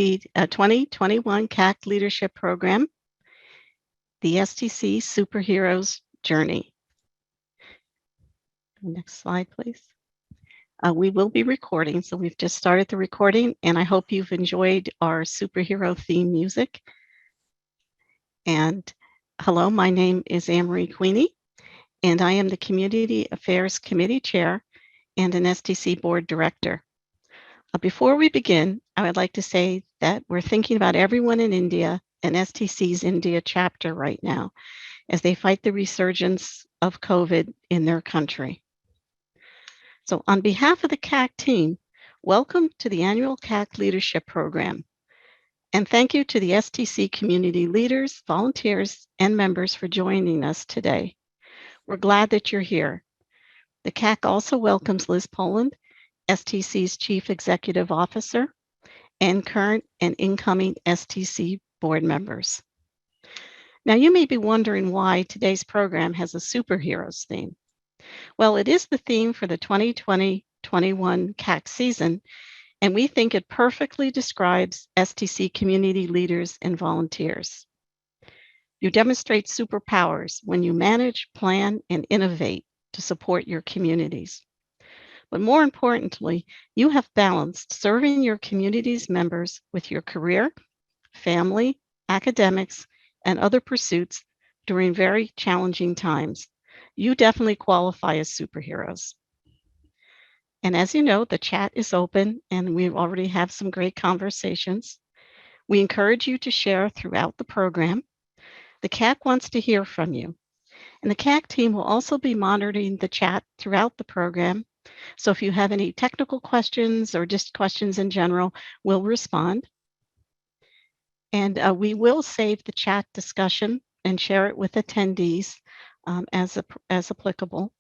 the 2021 CAC Leadership Program, the STC Superheroes Journey. Next slide, please. We will be recording, so we've just started the recording, and I hope you've enjoyed our superhero theme music. And hello, my name is Anne-Marie Queenie, and I am the Community Affairs Committee Chair and an STC Board Director. Before we begin, I would like to say that we're thinking about everyone in India and STC's India chapter right now as they fight the resurgence of COVID in their country. So on behalf of the CAC team, welcome to the annual CAC Leadership Program. And thank you to the STC community leaders, volunteers, and members for joining us today. We're glad that you're here. The CAC also welcomes Liz Poland, STC's Chief Executive Officer, and current and incoming STC board members. Now, you may be wondering why today's program has a superheroes theme. Well, it is the theme for the 2020-21 CAC season, and we think it perfectly describes STC community leaders and volunteers. You demonstrate superpowers when you manage, plan, and innovate to support your communities. But more importantly, you have balanced serving your community's members with your career, family, academics, and other pursuits during very challenging times. You definitely qualify as superheroes. And as you know, the chat is open and we already have some great conversations. We encourage you to share throughout the program. The CAC wants to hear from you. And the CAC team will also be monitoring the chat throughout the program. So if you have any technical questions or just questions in general, we'll respond. And we will save the chat discussion and share it with attendees as applicable.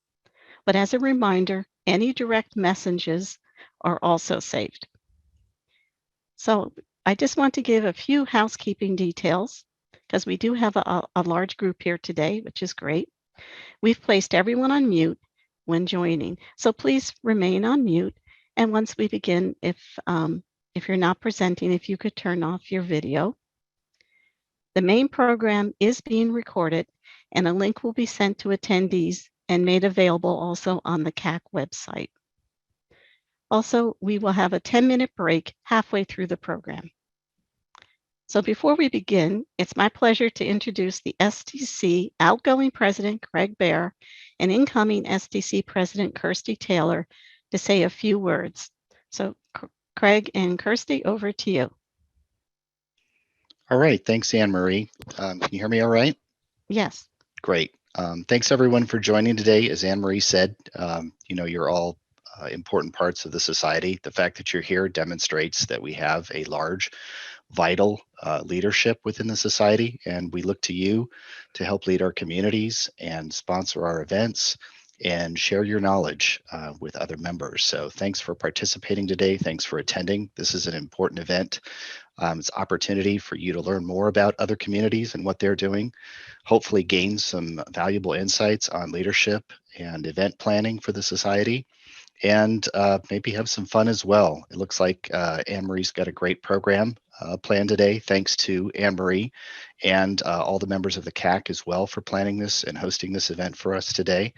But as a reminder, any direct messages are also saved. So I just want to give a few housekeeping details because we do have a large group here today, which is great. We've placed everyone on mute when joining, so please remain on mute. And once we begin, if you're not presenting, if you could turn off your video. The main program is being recorded, and a link will be sent to attendees and made available also on the CAC website. Also, we will have a 10-minute break halfway through the program. So before we begin, it's my pleasure to introduce the STC outgoing President, Craig Baer, and incoming STC President, Kirsty Taylor, to say a few words. So Craig and Kirsty, over to you. All right, thanks, Anne-Marie. Can you hear me all right? Yes. Great. Thanks everyone for joining today. As Anne-Marie said, you're all important parts of the society. The fact that you're here demonstrates that we have a large, vital leadership within the society, and we look to you to help lead our communities and sponsor our events and share your knowledge with other members. So thanks for participating today. Thanks for attending. This is an important event. It's an opportunity for you to learn more about other communities and what they're doing, hopefully gain some valuable insights on leadership and event planning for the society, and maybe have some fun as well. It looks like Anne-Marie's got a great program planned today. Thanks to Anne-Marie and all the members of the CAC as well for planning this and hosting this event for us today.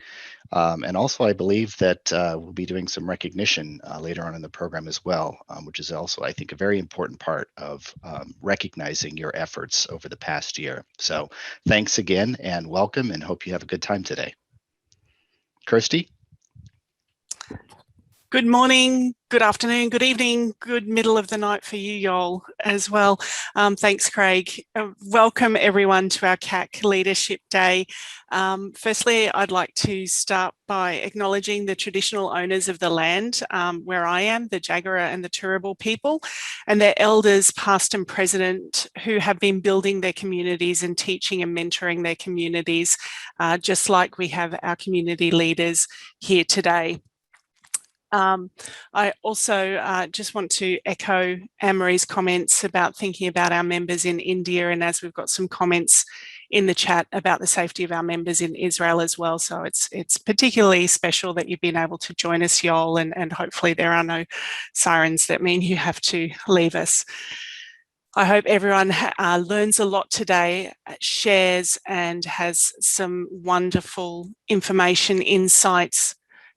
And also, I believe that we'll be doing some recognition later on in the program as well, which is also, I think, a very important part of recognizing your efforts over the past year. So thanks again and welcome, and hope you have a good time today. Kirsty? Good morning, good afternoon, good evening, good middle of the night for you, y'all, as well. Thanks, Craig. Welcome, everyone, to our CAC Leadership Day. Firstly, I'd like to start by acknowledging the traditional owners of the land where I am, the Jagera and the Turrbal people, and their elders, past and present, who have been building their communities and teaching and mentoring their communities, just like we have our community leaders here today. I also just want to echo Anne-Marie's comments about thinking about our members in India, and as we've got some comments in the chat about the safety of our members in Israel as well. So it's particularly special that you've been able to join us, y'all, and hopefully there are no sirens that mean you have to leave us. I hope everyone learns a lot today, shares and has some wonderful information, insights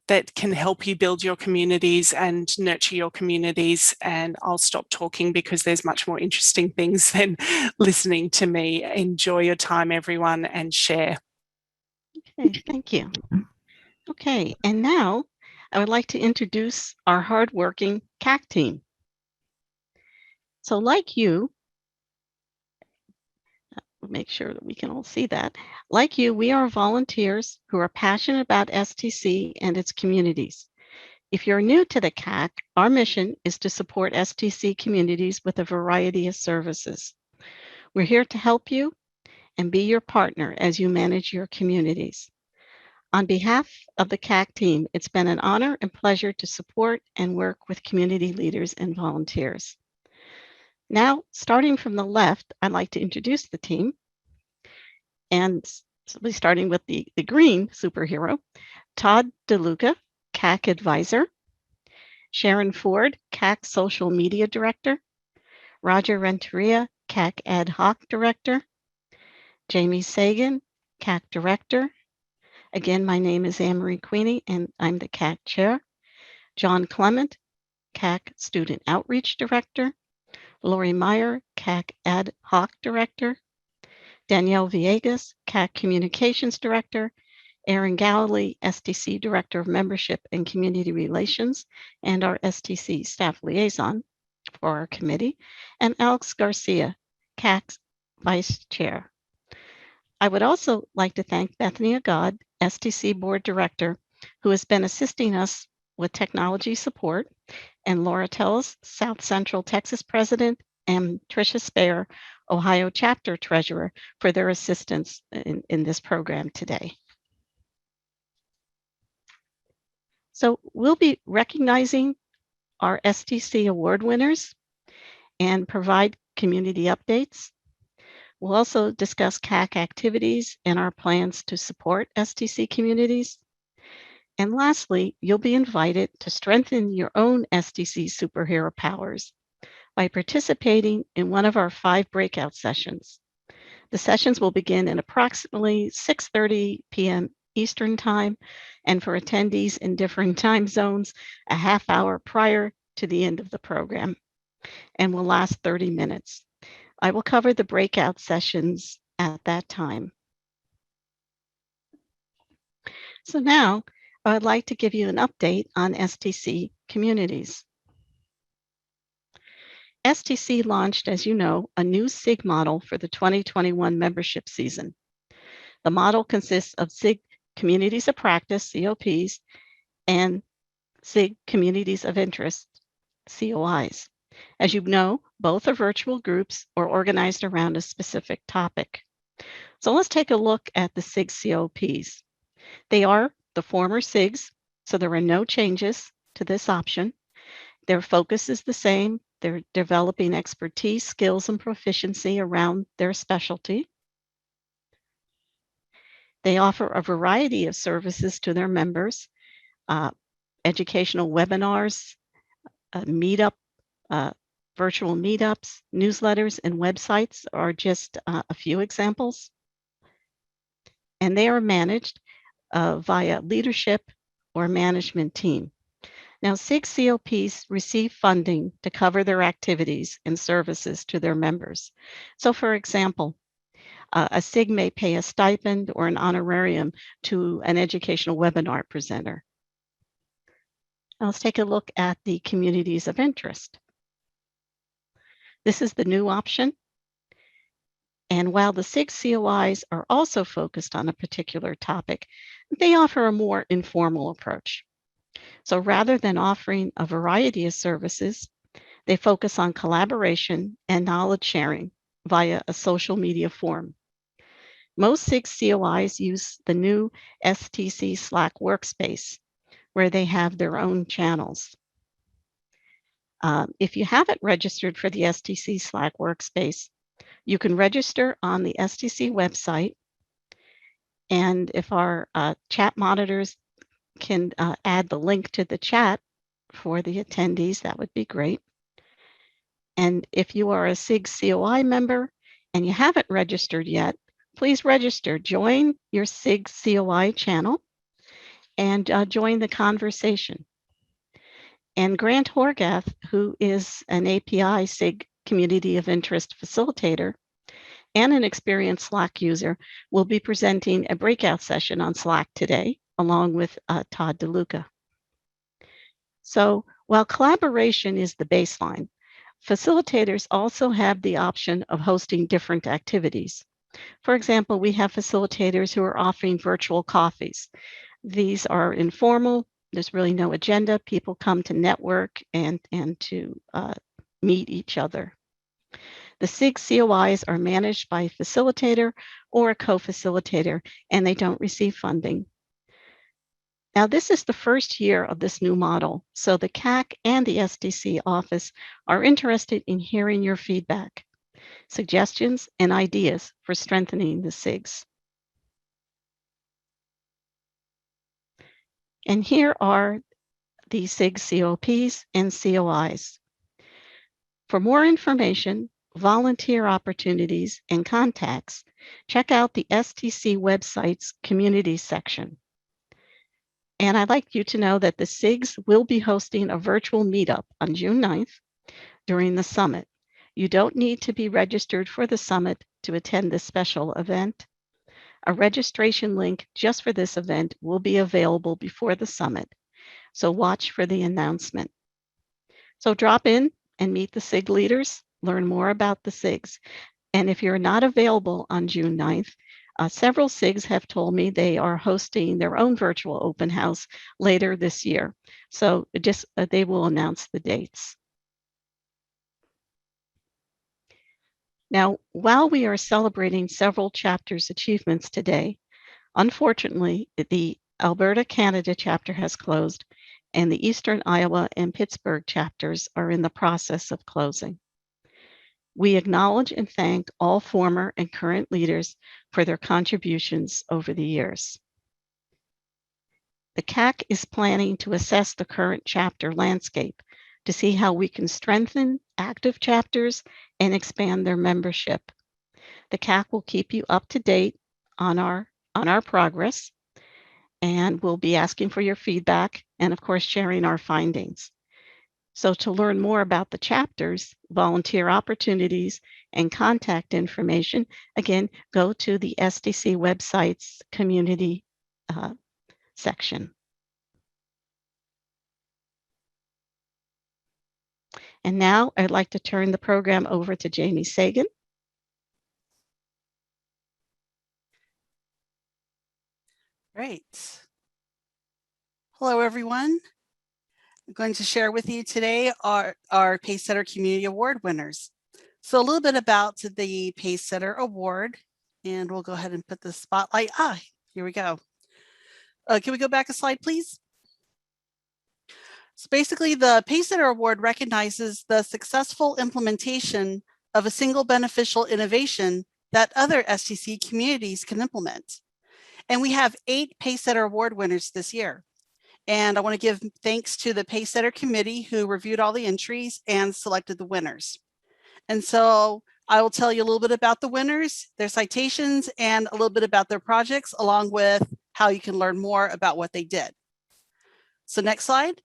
that can help you build your communities and nurture your communities. And I'll stop talking because there's much more interesting things than listening to me. Enjoy your time, everyone, and share. Okay, thank you. Okay, and now I would like to introduce our hardworking CAC team. So like you, make sure that we can all see that. Like you, we are volunteers who are passionate about STC and its communities. If you're new to the CAC, our mission is to support STC communities with a variety of services. We're here to help you and be your partner as you manage your communities. On behalf of the CAC team, it's been an honor and pleasure to support and work with community leaders and volunteers. Now, starting from the left, I'd like to introduce the team. And we'll be starting with the green superhero, Todd DeLuca, CAC advisor, Sharon Ford, CAC social media director, Roger Renteria, CAC ad hoc director, Jamie Sagan, CAC director. Again, my name is Anne-Marie Queenie and I'm the CAC chair. John Clement, CAC student outreach director, Lori Meyer, CAC ad hoc director, Danielle Villegas, CAC communications director, Erin Galley, STC Director of Membership and Community Relations, and our STC staff liaison for our committee, and Alex Garcia, CAC's Vice Chair. I would also like to thank Bethany Agad, STC Board Director, who has been assisting us with technology support, and Laura Tells, South Central Texas President, and Tricia Speyer, Ohio Chapter Treasurer, for their assistance in this program today. So we'll be recognizing our STC award winners and provide community updates. We'll also discuss CAC activities and our plans to support STC communities. And lastly, you'll be invited to strengthen your own STC superhero powers by participating in one of our 5 breakout sessions. The sessions will begin at approximately 6:30 p.m. Eastern Time, and for attendees in different time zones, a half hour prior to the end of the program, and will last 30 minutes. I will cover the breakout sessions at that time. So now, I'd like to give you an update on STC communities. STC launched, as you know, a new SIG model for the 2021 membership season. The model consists of SIG Communities of Practice, COPs, and SIG Communities of Interest, COIs. As you know, both are virtual groups or organized around a specific topic. So let's take a look at the SIG COPs. They are the former SIGs, so there are no changes to this option. Their focus is the same. They're developing expertise, skills, and proficiency around their specialty. They offer a variety of services to their members, educational webinars, virtual meetups, newsletters, and websites are just a few examples. And they are managed via leadership or management team. Now, SIG COPs receive funding to cover their activities and services to their members. So, for example, a SIG may pay a stipend or an honorarium to an educational webinar presenter. Now let's take a look at the communities of interest. This is the new option. And while the SIG COIs are also focused on a particular topic, they offer a more informal approach. So rather than offering a variety of services, they focus on collaboration and knowledge sharing via a social media forum. Most SIG COIs use the new STC Slack workspace, where they have their own channels. If you haven't registered for the STC Slack workspace, you can register on the STC website. And if our chat monitors can add the link to the chat for the attendees, that would be great. And if you are a SIG COI member and you haven't registered yet, please register. Join your SIG COI channel and join the conversation. And Grant Horgath, who is an API SIG Community of Interest facilitator and an experienced Slack user, will be presenting a breakout session on Slack today, along with Todd DeLuca. So while collaboration is the baseline, facilitators also have the option of hosting different activities. For example, we have facilitators who are offering virtual coffees. These are informal. There's really no agenda. People come to network and to meet each other. The SIG COIs are managed by a facilitator or a co-facilitator, and they don't receive funding. Now, this is the first year of this new model, so the CAC and the STC office are interested in hearing your feedback, suggestions, and ideas for strengthening the SIGs. And here are the SIG COPs and COIs. For more information, volunteer opportunities, and contacts, check out the STC website's community section. And I'd like you to know that the SIGs will be hosting a virtual meetup on June 9th during the summit. You don't need to be registered for the summit to attend this special event. A registration link just for this event will be available before the summit, so watch for the announcement. So drop in and meet the SIG leaders, learn more about the SIGs. And if you're not available on June 9th, several SIGs have told me they are hosting their own virtual open house later this year. So they will announce the dates. Now, while we are celebrating several chapters' achievements today, unfortunately, the Alberta, Canada chapter has closed, and the Eastern Iowa and Pittsburgh chapters are in the process of closing. We acknowledge and thank all former and current leaders for their contributions over the years. The CAC is planning to assess the current chapter landscape to see how we can strengthen active chapters and expand their membership. The CAC will keep you up to date on our progress, and we'll be asking for your feedback and, of course, sharing our findings. So to learn more about the chapters, volunteer opportunities, and contact information, again, go to the STC website's community section. And now I'd like to turn the program over to Jamie Sagan. Great. Hello, everyone. I'm going to share with you today our Pacesetter Community Award winners. So a little bit about the Pacesetter Award, and we'll go ahead and put the spotlight. Here we go. Can we go back a slide, please? So basically, the Pacesetter Award recognizes the successful implementation of a single beneficial innovation that other STC communities can implement. And we have 8 Pacesetter Award winners this year. And I want to give thanks to the Pacesetter committee who reviewed all the entries and selected the winners. And so I will tell you a little bit about the winners, their citations, and a little bit about their projects, along with how you can learn more about what they did. So next slide.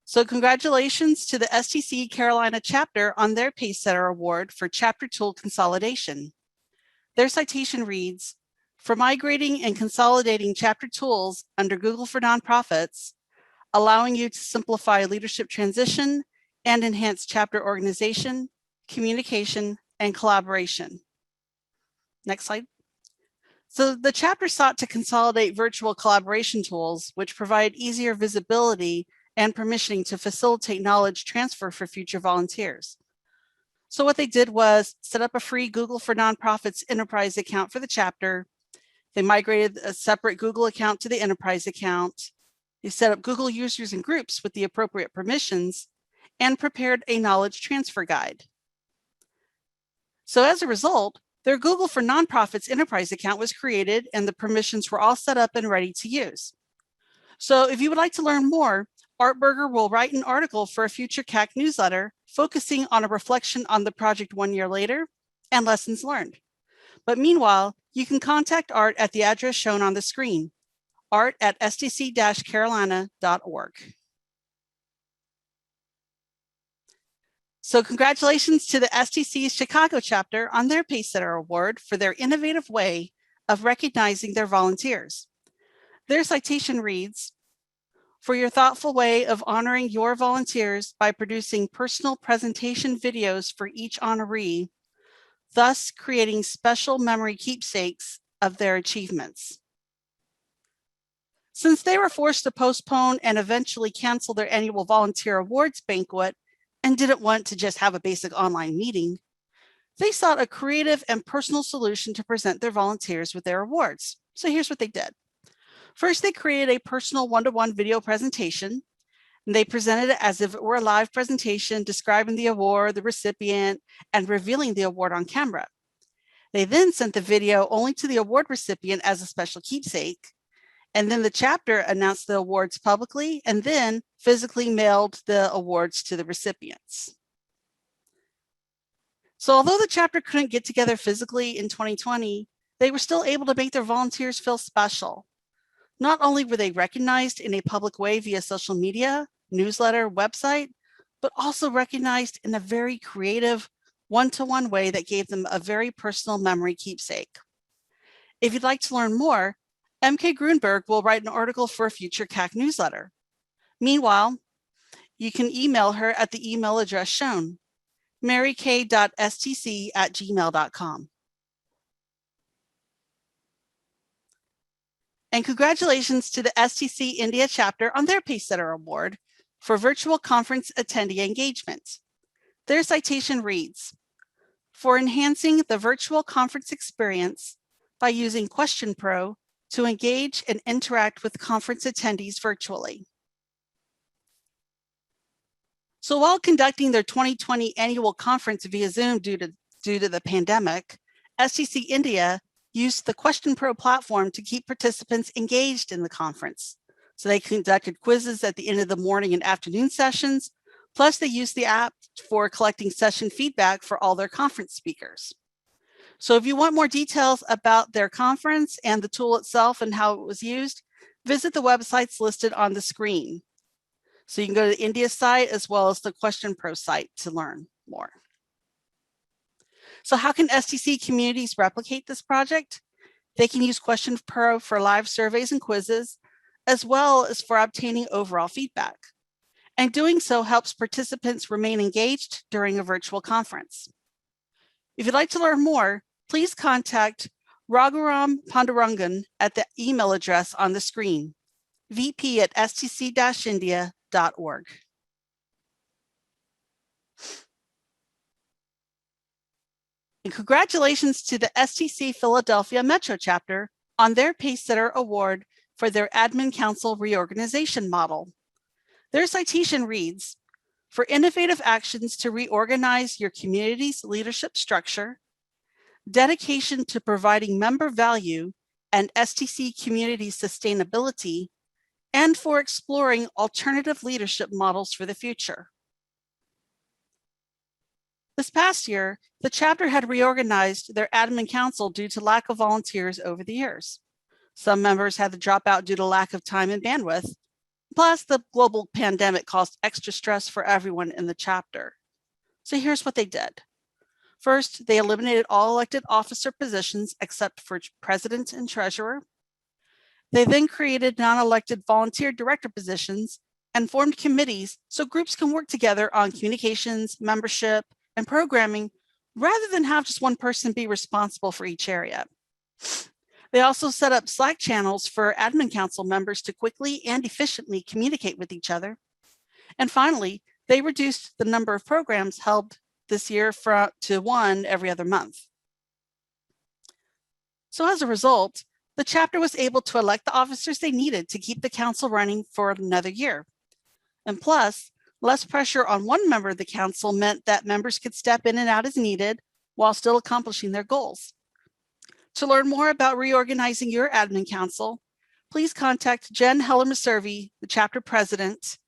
So congratulations to the STC Carolina chapter on their Pacesetter Award for chapter tool consolidation. Their citation reads, "For migrating and consolidating chapter tools under Google for Nonprofits, allowing you to simplify leadership transition and enhance chapter organization, communication, and collaboration." Next slide. So the chapter sought to consolidate virtual collaboration tools, which provide easier visibility and permissioning to facilitate knowledge transfer for future volunteers. So what they did was set up a free Google for Nonprofits enterprise account for the chapter. They migrated a separate Google account to the enterprise account. They set up Google users and groups with the appropriate permissions and prepared a knowledge transfer guide. So as a result, their Google for Nonprofits enterprise account was created and the permissions were all set up and ready to use. So if you would like to learn more, Art Berger will write an article for a future CAC newsletter focusing on a reflection on the project 1 year later and lessons learned. But meanwhile, you can contact Art at the address shown on the screen, art@stc-carolina.org. So congratulations to the STC Chicago chapter on their Pacesetter Award for their innovative way of recognizing their volunteers. Their citation reads, "For your thoughtful way of honoring your volunteers by producing personal presentation videos for each honoree, thus creating special memory keepsakes of their achievements." Since they were forced to postpone and eventually cancel their annual volunteer awards banquet and didn't want to just have a basic online meeting, they sought a creative and personal solution to present their volunteers with their awards. So here's what they did. First, they created a personal one-to-one video presentation. And they presented it as if it were a live presentation describing the award, the recipient, and revealing the award on camera. They then sent the video only to the award recipient as a special keepsake. And then the chapter announced the awards publicly and then physically mailed the awards to the recipients. So although the chapter couldn't get together physically in 2020, they were still able to make their volunteers feel special. Not only were they recognized in a public way via social media, newsletter, website, but also recognized in a very creative, one-to-one way that gave them a very personal memory keepsake. If you'd like to learn more, MK Grunberg will write an article for a future CAC newsletter. Meanwhile, you can email her at the email address shown, maryk.stc@gmail.com. And congratulations to the STC India chapter on their Pacesetter Award for virtual conference attendee engagement. Their citation reads, "For enhancing the virtual conference experience by using Question Pro to engage and interact with conference attendees virtually." So while conducting their 2020 annual conference via Zoom due to the pandemic, STC India used the Question Pro platform to keep participants engaged in the conference. So they conducted quizzes at the end of the morning and afternoon sessions, plus they used the app for collecting session feedback for all their conference speakers. So if you want more details about their conference and the tool itself and how it was used, visit the websites listed on the screen. So you can go to the India site as well as the Question Pro site to learn more. So how can STC communities replicate this project? They can use Question Pro for live surveys and quizzes, as well as for obtaining overall feedback. And doing so helps participants remain engaged during a virtual conference. If you'd like to learn more, please contact Raghuram Pandurangan at the email address on the screen, vp@stc-india.org. And congratulations to the STC Philadelphia Metro chapter on their Pacesetter Award for their Admin Council reorganization model. Their citation reads, "For innovative actions to reorganize your community's leadership structure, dedication to providing member value and STC community sustainability, and for exploring alternative leadership models for the future." This past year, the chapter had reorganized their admin council due to lack of volunteers over the years. Some members had to drop out due to lack of time and bandwidth. Plus, the global pandemic caused extra stress for everyone in the chapter. So here's what they did. First, they eliminated all elected officer positions except for president and treasurer. They then created non-elected volunteer director positions and formed committees so groups can work together on communications, membership, and programming rather than have just one person be responsible for each area. They also set up Slack channels for admin council members to quickly and efficiently communicate with each other. And finally, they reduced the number of programs held this year to one every other month. So as a result, the chapter was able to elect the officers they needed to keep the council running for another year. And plus, less pressure on one member of the council meant that members could step in and out as needed while still accomplishing their goals. To learn more about reorganizing your admin council, please contact Jen Heller-Maservi, the chapter president,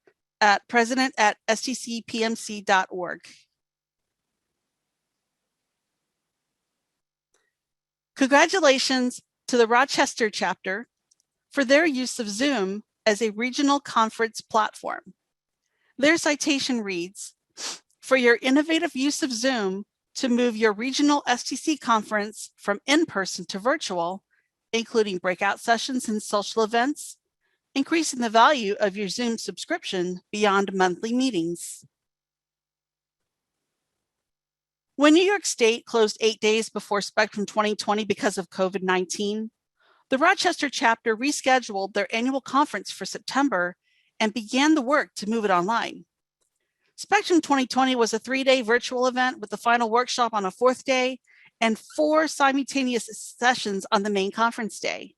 at president@stcpmc.org. Congratulations to the Rochester chapter for their use of Zoom as a regional conference platform. Their citation reads, "For your innovative use of Zoom to move your regional STC conference from in-person to virtual, including breakout sessions and social events, increasing the value of your Zoom subscription beyond monthly meetings." When New York State closed 8 days before Spectrum 2020 because of COVID-19, the Rochester chapter rescheduled their annual conference for September and began the work to move it online. Spectrum 2020 was a 3-day virtual event with the final workshop on a 4th day and 4 simultaneous sessions on the main conference day.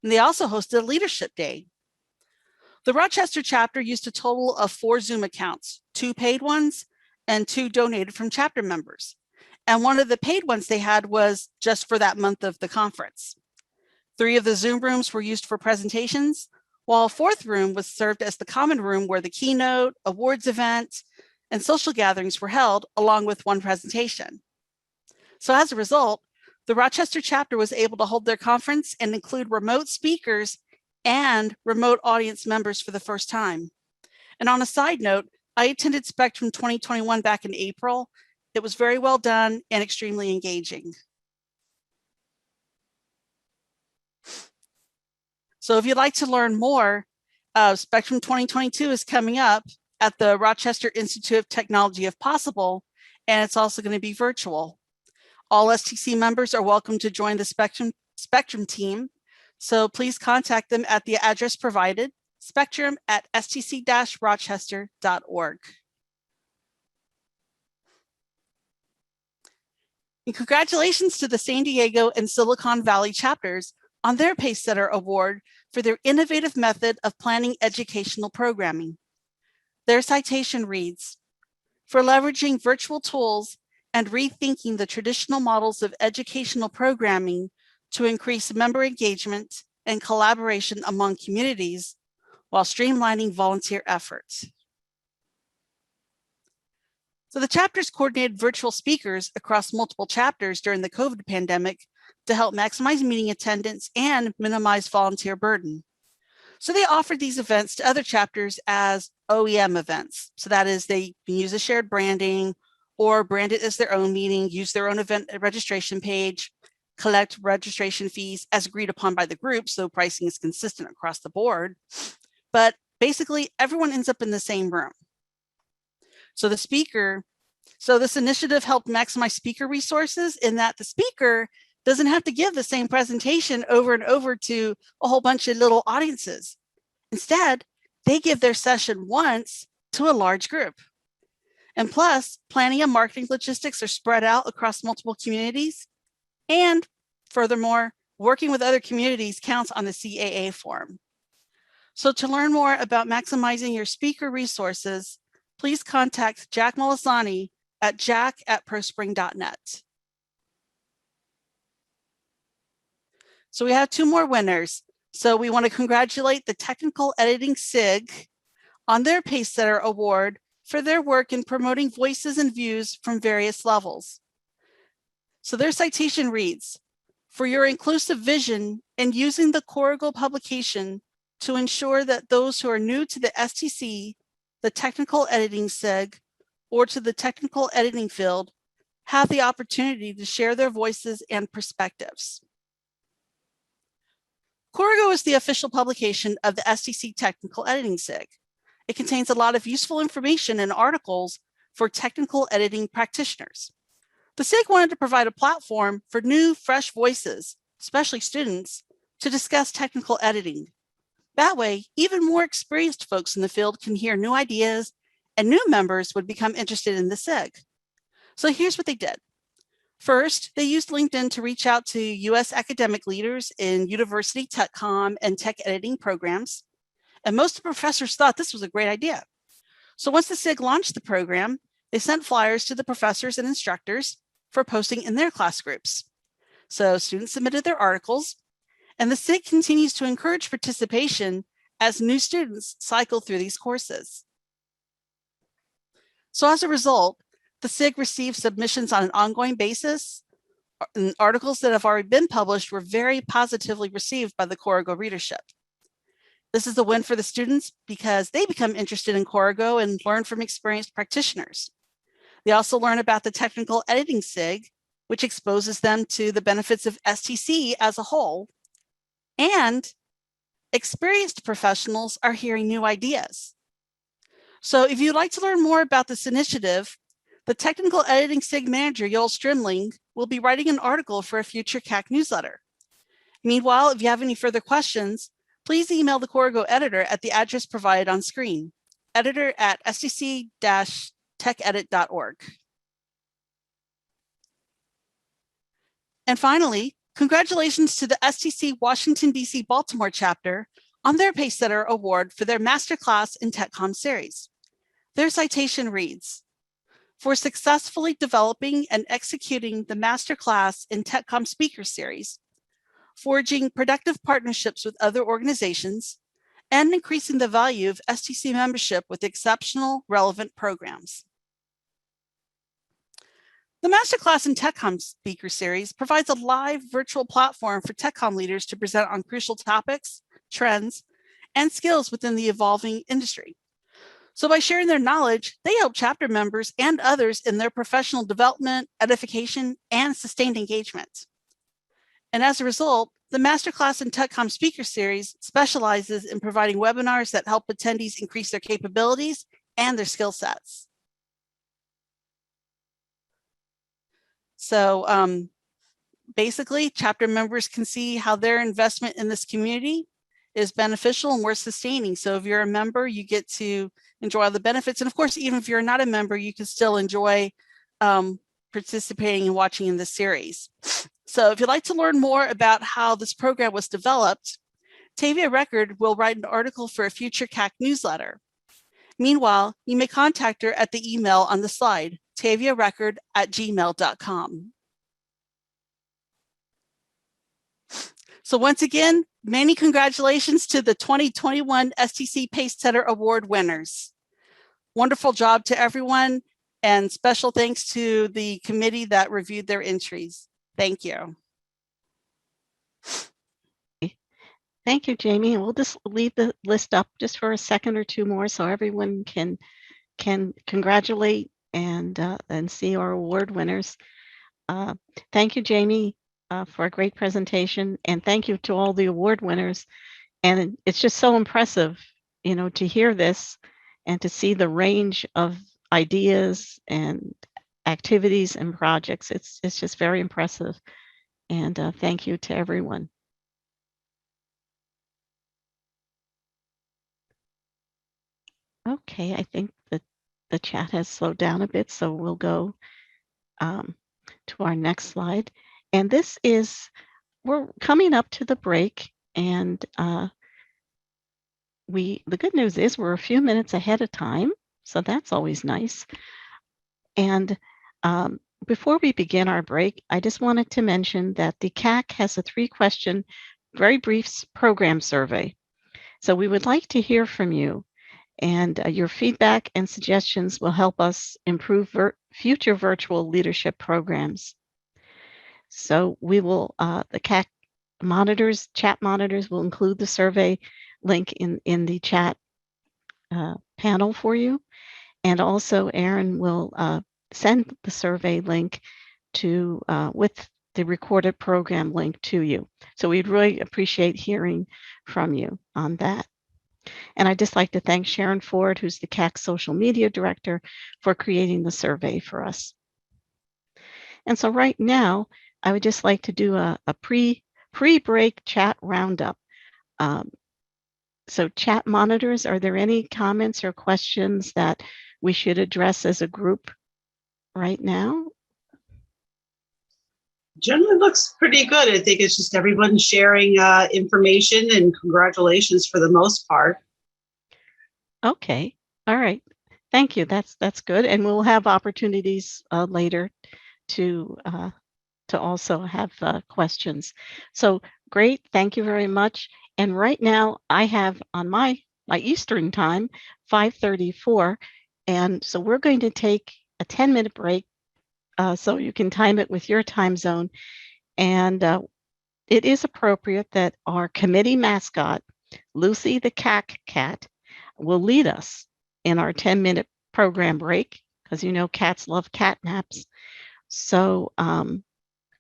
And they also hosted a leadership day. The Rochester chapter used a total of 4 Zoom accounts, 2 paid ones and 2 donated from chapter members. And one of the paid ones they had was just for that month of the conference. 3 of the Zoom rooms were used for presentations, while a 4th room was served as the common room where the keynote, awards event, and social gatherings were held, along with 1 presentation. So as a result, the Rochester chapter was able to hold their conference and include remote speakers and remote audience members for the first time. And on a side note, I attended Spectrum 2021 back in April. It was very well done and extremely engaging. So if you'd like to learn more, Spectrum 2022 is coming up at the Rochester Institute of Technology if possible, and it's also going to be virtual. All STC members are welcome to join the Spectrum team, so please contact them at the address provided, spectrum@stc-rochester.org. And congratulations to the San Diego and Silicon Valley chapters on their Pacesetter Award for their innovative method of planning educational programming. Their citation reads, "For leveraging virtual tools and rethinking the traditional models of educational programming to increase member engagement and collaboration among communities while streamlining volunteer efforts." So the chapters coordinated virtual speakers across multiple chapters during the COVID pandemic to help maximize meeting attendance and minimize volunteer burden. So they offered these events to other chapters as OEM events. So that is, they can use a shared branding or brand it as their own meeting, use their own event registration page, collect registration fees as agreed upon by the group, so pricing is consistent across the board. But basically, everyone ends up in the same room. So this initiative helped maximize speaker resources in that the speaker doesn't have to give the same presentation over and over to a whole bunch of little audiences. Instead, they give their session once to a large group. And plus, planning and marketing logistics are spread out across multiple communities. And furthermore, working with other communities counts on the CAA form. So to learn more about maximizing your speaker resources, please contact Jack Molisani at jack@prospring.net. So we have 2 more winners. So we want to congratulate the Technical Editing SIG on their Pacesetter Award for their work in promoting voices and views from various levels. So their citation reads, "For your inclusive vision and using the Corrigal publication to ensure that those who are new to the STC, the Technical Editing SIG, or to the technical editing field have the opportunity to share their voices and perspectives." Corrigal is the official publication of the STC Technical Editing SIG. It contains a lot of useful information and articles for technical editing practitioners. The SIG wanted to provide a platform for new, fresh voices, especially students, to discuss technical editing. That way, even more experienced folks in the field can hear new ideas, and new members would become interested in the SIG. So here's what they did. First, they used LinkedIn to reach out to US academic leaders in university TechCom and tech editing programs. And most of the professors thought this was a great idea. So once the SIG launched the program, they sent flyers to the professors and instructors for posting in their class groups. So students submitted their articles, and the SIG continues to encourage participation as new students cycle through these courses. So as a result, the SIG receives submissions on an ongoing basis, and articles that have already been published were very positively received by the Corrigo readership. This is a win for the students because they become interested in Corrigo and learn from experienced practitioners. They also learn about the technical editing SIG, which exposes them to the benefits of STC as a whole, and experienced professionals are hearing new ideas. So if you'd like to learn more about this initiative, the Technical Editing SIG Manager, Joel Strimling, will be writing an article for a future CAC newsletter. Meanwhile, if you have any further questions, please email the Corrigo editor at the address provided on screen, editor@stc-techedit.org. And finally, congratulations to the STC Washington, D.C. Baltimore chapter on their Pacesetter Award for their Masterclass in TechCom series. Their citation reads, "For successfully developing and executing the Masterclass in TechCom Speaker Series, forging productive partnerships with other organizations, and increasing the value of STC membership with exceptional, relevant programs." The Masterclass in TechCom Speaker Series provides a live virtual platform for TechCom leaders to present on crucial topics, trends, and skills within the evolving industry. So by sharing their knowledge, they help chapter members and others in their professional development, edification, and sustained engagement. And as a result, the Masterclass in TechCom Speaker Series specializes in providing webinars that help attendees increase their capabilities and their skill sets. So basically, chapter members can see how their investment in this community is beneficial and worth sustaining. So if you're a member, you get to enjoy all the benefits. And of course, even if you're not a member, you can still enjoy participating and watching in this series. So if you'd like to learn more about how this program was developed, Tavia Record will write an article for a future CAC newsletter. Meanwhile, you may contact her at the email on the slide, taviarecord@gmail.com. So once again, many congratulations to the 2021 STC Pacesetter Award winners. Wonderful job to everyone, and special thanks to the committee that reviewed their entries. Thank you. Thank you, Jamie. And we'll just leave the list up just for a second or two more so everyone can congratulate and see our award winners. Thank you, Jamie, for a great presentation, and thank you to all the award winners. And it's just so impressive, you know, to hear this and to see the range of ideas and activities and projects. It's just very impressive. And thank you to everyone. Okay, I think that the chat has slowed down a bit, so we'll go to our next slide. And this is, we're coming up to the break, and the good news is we're a few minutes ahead of time, so that's always nice. And before we begin our break, I just wanted to mention that the CAC has a 3-question, very brief program survey. So we would like to hear from you, and your feedback and suggestions will help us improve future virtual leadership programs. So we will, the CAC monitors, chat monitors will include the survey link in the chat panel for you. And also Aaron will send the survey link to with the recorded program link to you. So we'd really appreciate hearing from you on that. And I'd just like to thank Sharon Ford, who's the CAC social media director, for creating the survey for us. And so right now, I would just like to do a pre-break chat roundup. So chat monitors, are there any comments or questions that we should address as a group right now? Generally looks pretty good. I think it's just everyone sharing information, and congratulations for the most part. Okay, all right. Thank you. That's good. And we'll have opportunities later to also have questions. So great. Thank you very much. And right now I have on my Eastern time, 5:34. And so we're going to take a 10-minute break so you can time it with your time zone. And it is appropriate that our committee mascot, Lucy the CAC cat, will lead us in our 10-minute program break, because you know cats love cat naps. So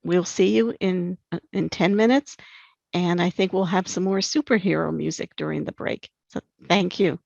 we'll see you in 10 minutes, and I think we'll have some more superhero music during the break. So thank you.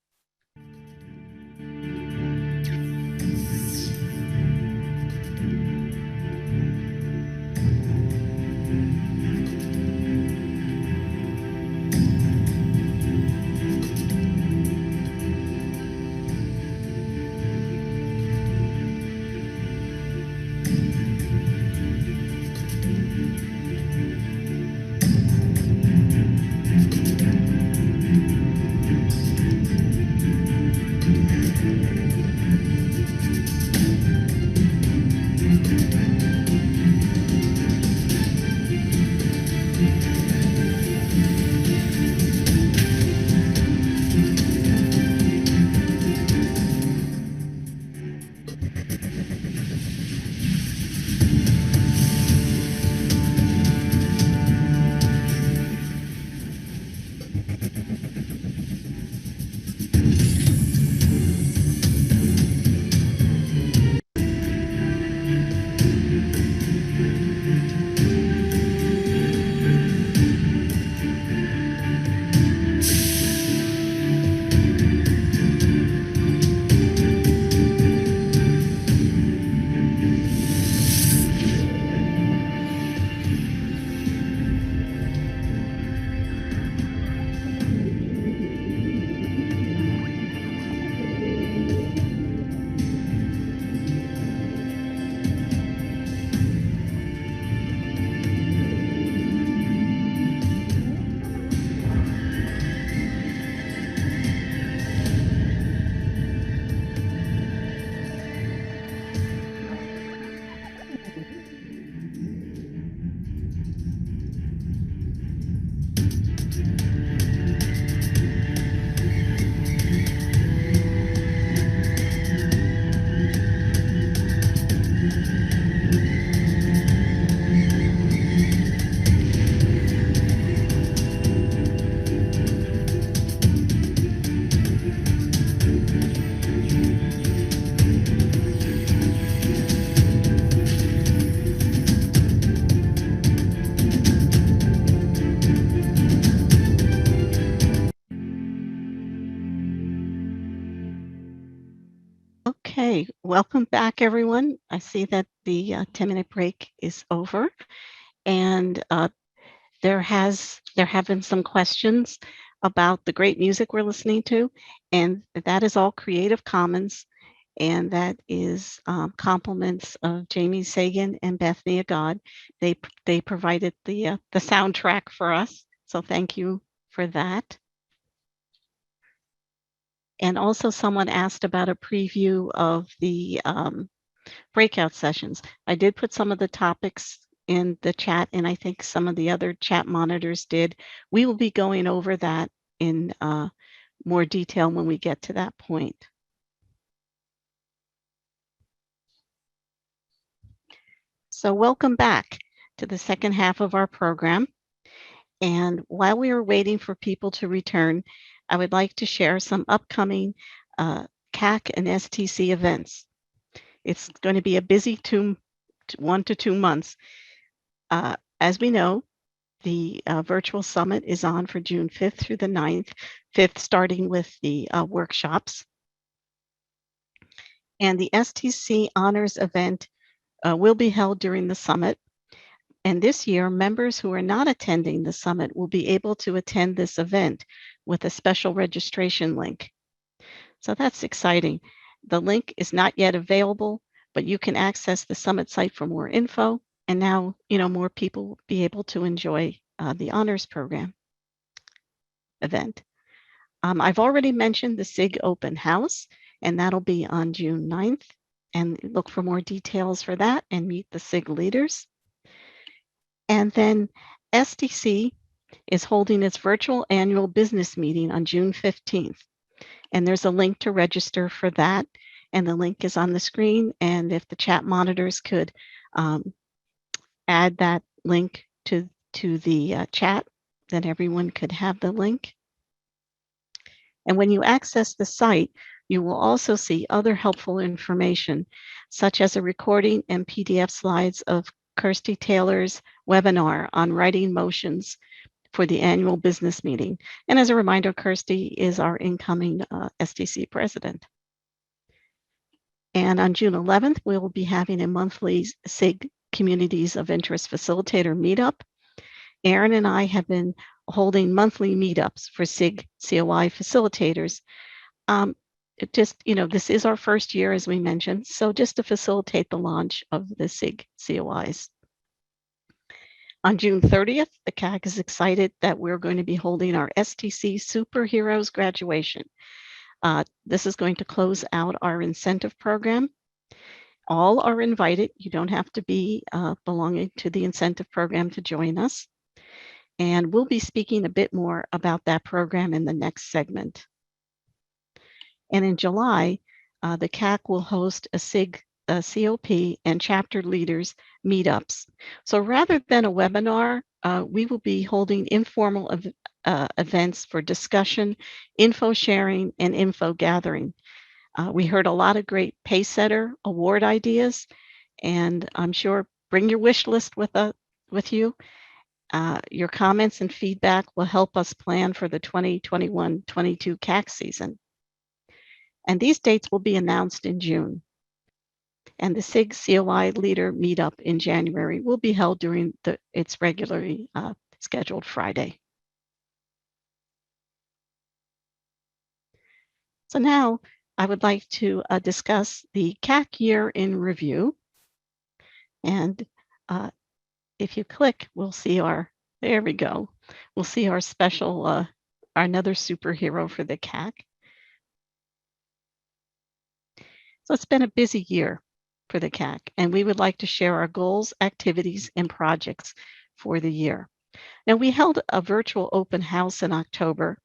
Okay, welcome back, everyone. I see that the 10-minute break is over, and there have been some questions about the great music we're listening to, and that is all Creative Commons, and that is compliments of Jamie Sagan and Bethany Agod. They provided the soundtrack for us, so thank you for that. And also someone asked about a preview of the breakout sessions. I did put some of the topics in the chat, and I think some of the other chat monitors did. We will be going over that in more detail when we get to that point. So welcome back to the second half of our program. And while we are waiting for people to return, I would like to share some upcoming CAC and STC events. It's going to be a busy 1 to 2 months. As we know, the virtual summit is on for June 5th through the 9th, 5th starting with the workshops. And the STC Honors event will be held during the summit. And this year, members who are not attending the summit will be able to attend this event with a special registration link. So that's exciting. The link is not yet available, but you can access the summit site for more info. And now, more people will be able to enjoy the honors program event. I've already mentioned the SIG open house, and that'll be on June 9th. And look for more details for that and meet the SIG leaders. And then STC is holding its virtual annual business meeting on June 15th. And there's a link to register for that. and the link is on the screen. And if the chat monitors could add that link to the chat, then everyone could have the link. And when you access the site, you will also see other helpful information, such as a recording and PDF slides of Kirsty Taylor's webinar on writing motions for the annual business meeting. And as a reminder, Kirsty is our incoming STC president. And on June 11th, we will be having a monthly SIG Communities of Interest Facilitator meetup. Aaron and I have been holding monthly meetups for SIG COI facilitators. This is our first year, as we mentioned, so just to facilitate the launch of the SIG COIs. On June 30th, the CAC is excited that we're going to be holding our STC Superheroes graduation. This is going to close out our incentive program. All are invited. You don't have to be belonging to the incentive program to join us. And we'll be speaking a bit more about that program in the next segment. And in July, the CAC will host a SIG COP and chapter leaders meetups. So rather than a webinar, we will be holding informal events for discussion, info sharing, and info gathering. We heard a lot of great Pacesetter award ideas, and I'm sure bring your wish list with you. Your comments and feedback will help us plan for the 2021-22 CAC season. And these dates will be announced in June. And the SIG COI Leader Meetup in January will be held during its regularly scheduled Friday. So now I would like to discuss the CAC year in review. And if you click, we'll see there we go. We'll see our special, another superhero for the CAC. So it's been a busy year for the CAC, and we would like to share our goals, activities, and projects for the year. Now, we held a virtual open house in October,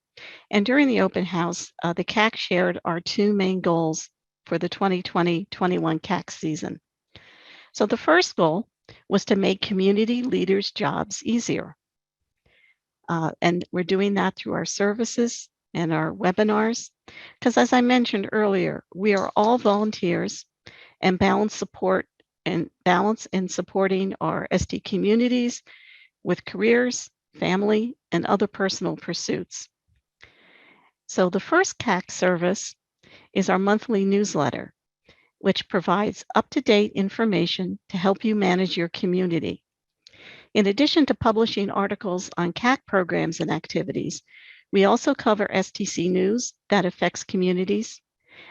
and during the open house, the CAC shared our two main goals for the 2020-21 CAC season. So the first goal was to make community leaders' jobs easier. And we're doing that through our services and our webinars, because as I mentioned earlier, we are all volunteers and balance in supporting our ST communities with careers, family, and other personal pursuits. So the first CAC service is our monthly newsletter, which provides up-to-date information to help you manage your community. In addition to publishing articles on CAC programs and activities, we also cover STC news that affects communities,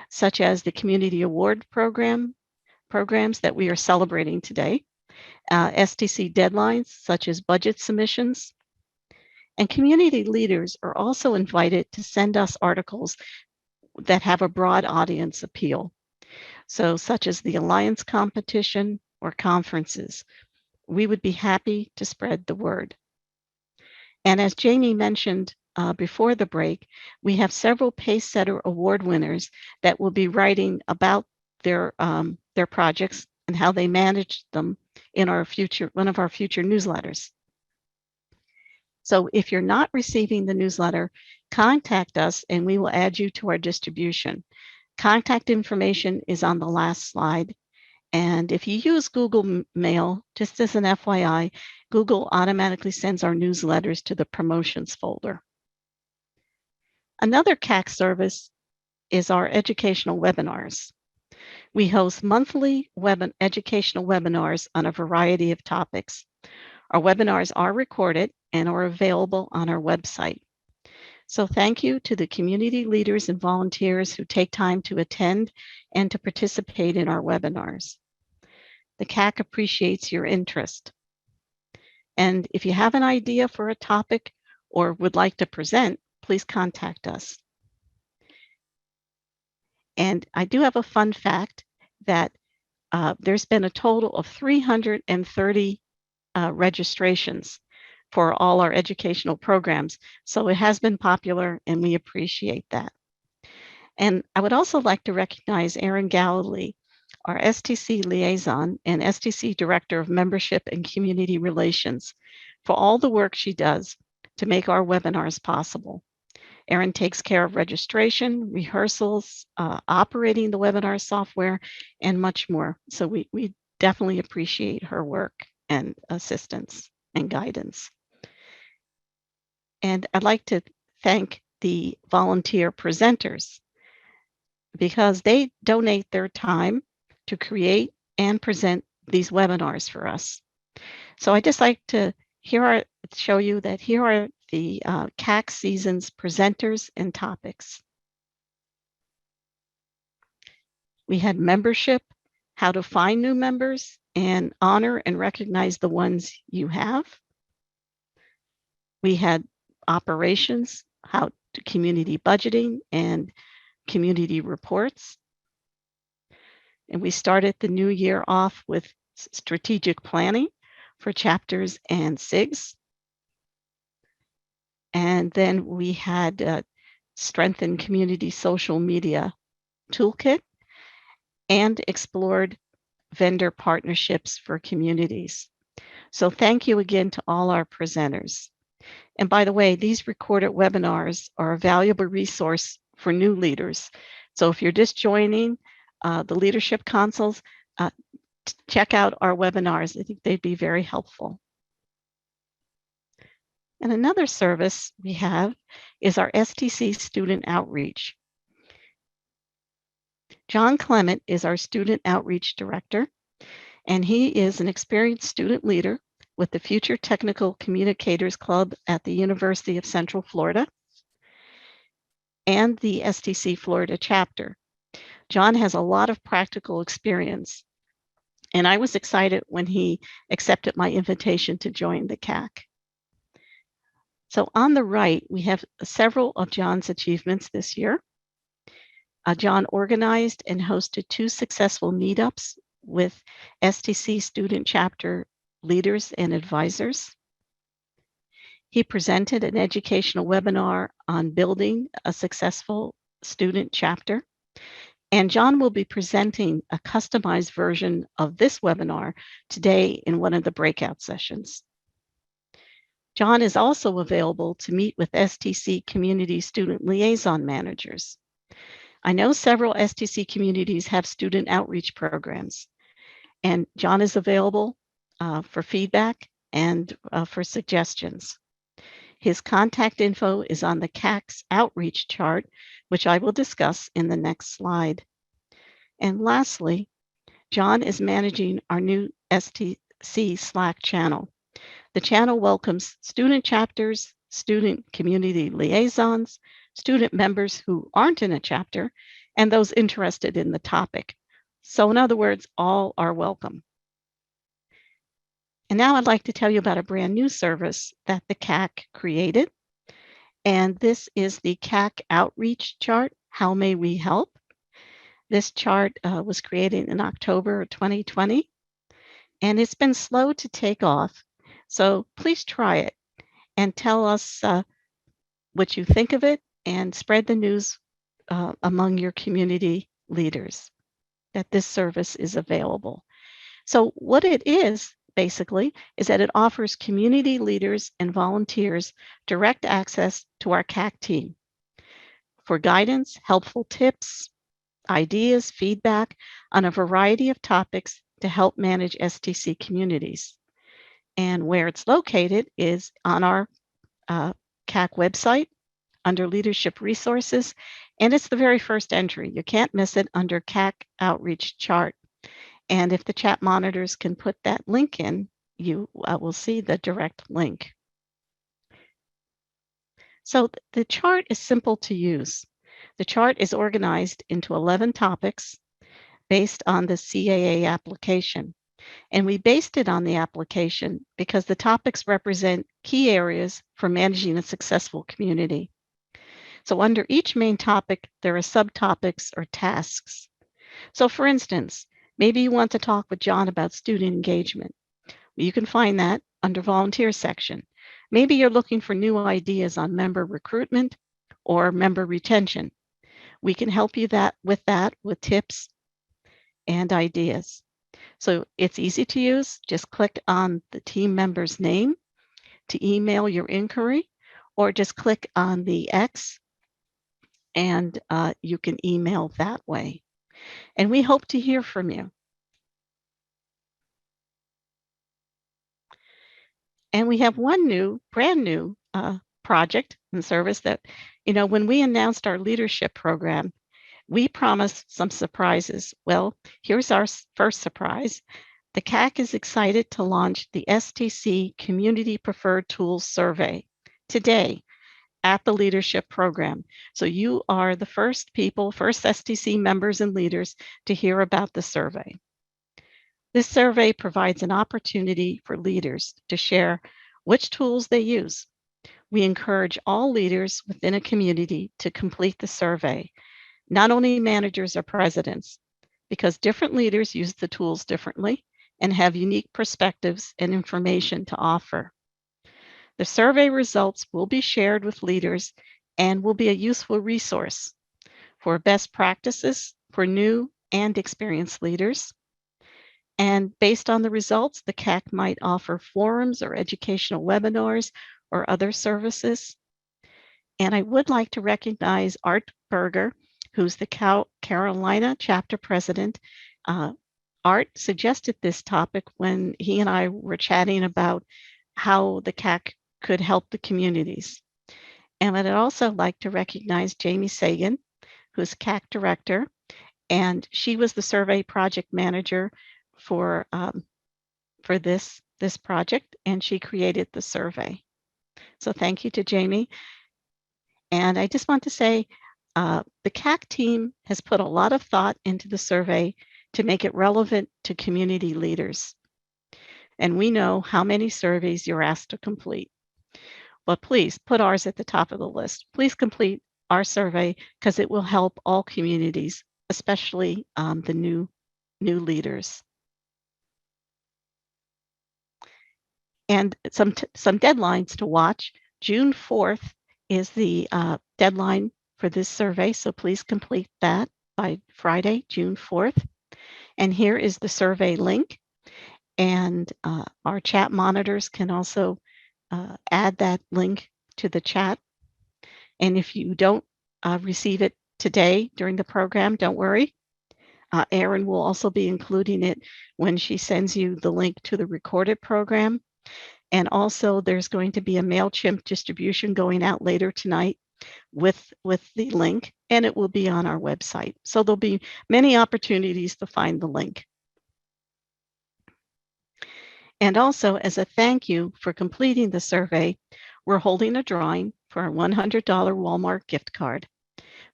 such as the Community Award programs that we are celebrating today, STC deadlines, such as budget submissions, and community leaders are also invited to send us articles that have a broad audience appeal. So such as the Alliance competition or conferences, we would be happy to spread the word. And as Jamie mentioned before the break, we have several Pacesetter Award winners that will be writing about their projects and how they managed them in one of our future newsletters. So if you're not receiving the newsletter, contact us and we will add you to our distribution. Contact information is on the last slide. And if you use Google Mail, just as an FYI, Google automatically sends our newsletters to the promotions folder. Another CAC service is our educational webinars. We host monthly educational webinars on a variety of topics. Our webinars are recorded and are available on our website. So thank you to the community leaders and volunteers who take time to attend and to participate in our webinars. The CAC appreciates your interest. And if you have an idea for a topic or would like to present, please contact us. And I do have a fun fact that there's been a total of 330 registrations for all our educational programs. So it has been popular and we appreciate that. And I would also like to recognize Erin Galilee, our STC liaison and STC Director of Membership and Community Relations, for all the work she does to make our webinars possible. Erin takes care of registration, rehearsals, operating the webinar software, and much more. So we definitely appreciate her work and assistance and guidance. And I'd like to thank the volunteer presenters because they donate their time to create and present these webinars for us. So I'd just like to show you that here are the CAC season's presenters and topics. We had membership, how to find new members, and honor and recognize the ones you have. We had operations, how to community budgeting and community reports. And we started the new year off with strategic planning for chapters and SIGs. And then we had strengthened community social media toolkit and explored vendor partnerships for communities. So thank you again to all our presenters. And by the way, these recorded webinars are a valuable resource for new leaders. So if you're just joining the leadership consoles, check out our webinars. I think they'd be very helpful. And another service we have is our STC student outreach. John Clement is our student outreach director, and he is an experienced student leader with the Future Technical Communicators Club at the University of Central Florida and the STC Florida chapter. John has a lot of practical experience, and I was excited when he accepted my invitation to join the CAC. So on the right, we have several of John's achievements this year. John organized and hosted 2 successful meetups with STC student chapter leaders and advisors. He presented an educational webinar on building a successful student chapter. And John will be presenting a customized version of this webinar today in one of the breakout sessions. John is also available to meet with STC community student liaison managers. I know several STC communities have student outreach programs, and John is available for feedback and for suggestions. His contact info is on the CAC's outreach chart, which I will discuss in the next slide. And lastly, John is managing our new STC Slack channel. The channel welcomes student chapters, student community liaisons, student members who aren't in a chapter, and those interested in the topic. So in other words, all are welcome. And now I'd like to tell you about a brand new service that the CAC created. And this is the CAC outreach chart, How May We Help? This chart was created in October 2020, and it's been slow to take off. So please try it and tell us what you think of it and spread the news among your community leaders that this service is available. So what it is, basically, is that it offers community leaders and volunteers direct access to our CAC team for guidance, helpful tips, ideas, feedback on a variety of topics to help manage STC communities. And where it's located is on our CAC website under Leadership Resources, and it's the very first entry. You can't miss it under CAC Outreach Chart. And if the chat monitors can put that link in, you will see the direct link. So the chart is simple to use. The chart is organized into 11 topics based on the CAA application. And we based it on the application because the topics represent key areas for managing a successful community. So under each main topic, there are subtopics or tasks. So for instance, maybe you want to talk with John about student engagement. You can find that under volunteer section. Maybe you're looking for new ideas on member recruitment or member retention. We can help you with tips and ideas. So it's easy to use. Just click on the team member's name to email your inquiry, or just click on the X and you can email that way. And we hope to hear from you. And we have one brand new project and service that, when we announced our leadership program, we promised some surprises. Well, here's our first surprise. The CAC is excited to launch the STC Community Preferred Tools Survey today at the leadership program. So you are the first STC members and leaders to hear about the survey. This survey provides an opportunity for leaders to share which tools they use. We encourage all leaders within a community to complete the survey, not only managers or presidents, because different leaders use the tools differently and have unique perspectives and information to offer. The survey results will be shared with leaders and will be a useful resource for best practices for new and experienced leaders. And based on the results, the CAC might offer forums or educational webinars or other services. And I would like to recognize Art Berger, who's the Carolina chapter president. Art suggested this topic when he and I were chatting about how the CAC could help the communities. And I'd also like to recognize Jamie Sagan, who's CAC director, and she was the survey project manager for this project, and she created the survey. So thank you to Jamie. And I just want to say, the CAC team has put a lot of thought into the survey to make it relevant to community leaders. And we know how many surveys you're asked to complete. But please put ours at the top of the list. Please complete our survey because it will help all communities, especially the new leaders. And some deadlines to watch. June 4th is the deadline for this survey, so please complete that by Friday, June 4th. And here is the survey link. And our chat monitors can also add that link to the chat. And if you don't receive it today during the program, don't worry. Erin will also be including it when she sends you the link to the recorded program. And also there's going to be a MailChimp distribution going out later tonight with the link, and it will be on our website. So there'll be many opportunities to find the link. And also, as a thank you for completing the survey, we're holding a drawing for a $100 Walmart gift card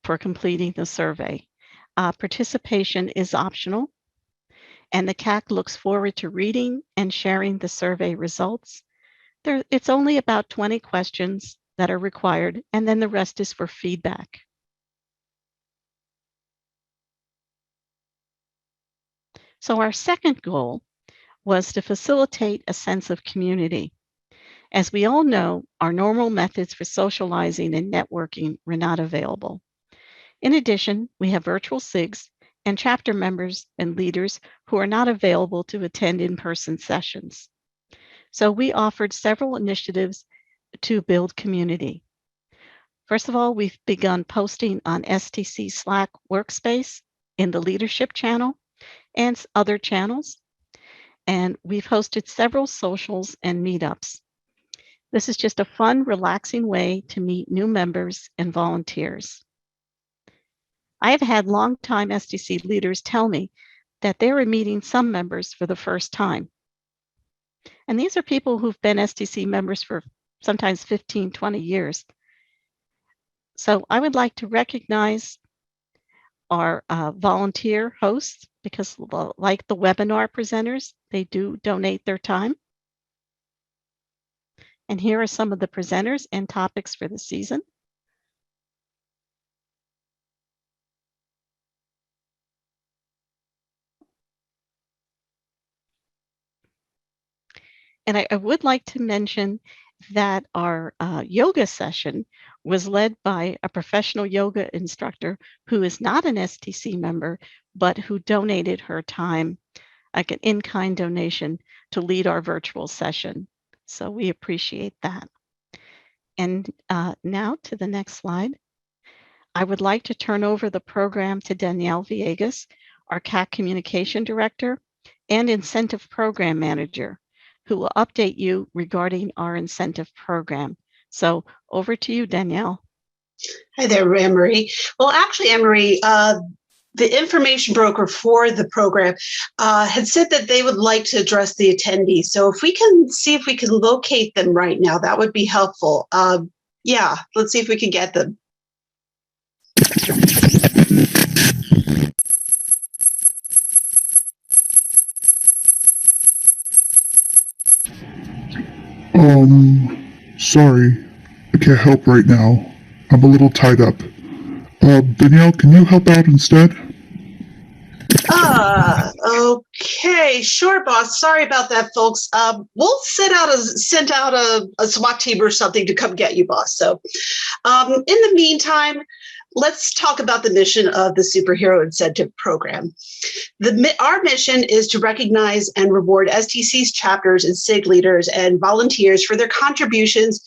for completing the survey. Participation is optional, and the CAC looks forward to reading and sharing the survey results. It's only about 20 questions that are required, and then the rest is for feedback. So our second goal was to facilitate a sense of community. As we all know, our normal methods for socializing and networking were not available. In addition, we have virtual SIGs and chapter members and leaders who are not available to attend in-person sessions. So we offered several initiatives to build community. First of all, we've begun posting on STC Slack workspace in the leadership channel and other channels. And we've hosted several socials and meetups. This is just a fun, relaxing way to meet new members and volunteers. I have had longtime STC leaders tell me that they were meeting some members for the first time. And these are people who've been STC members for sometimes 15, 20 years. So I would like to recognize our volunteer hosts because, like the webinar presenters, they do donate their time. And here are some of the presenters and topics for the season. And I would like to mention that our yoga session was led by a professional yoga instructor who is not an STC member, but who donated her time, like an in-kind donation, to lead our virtual session. So we appreciate that. And now to the next slide. I would like to turn over the program to Danielle Villegas, our CAC Communication Director and Incentive Program Manager, who will update you regarding our incentive program. So over to you, Danielle. Hi there, Anne-Marie. Well, actually, Anne-Marie, the information broker for the program had said that they would like to address the attendees. So if we can see if we can locate them right now, that would be helpful. Yeah, let's see if we can get them. Sorry, I can't help right now. I'm a little tied up. Danielle, can you help out instead? Okay, sure, boss. Sorry about that, folks. We'll send out a SWAT team or something to come get you, boss. So, in the meantime, let's talk about the mission of the Superhero Incentive Program. Our mission is to recognize and reward STC's chapters and SIG leaders and volunteers for their contributions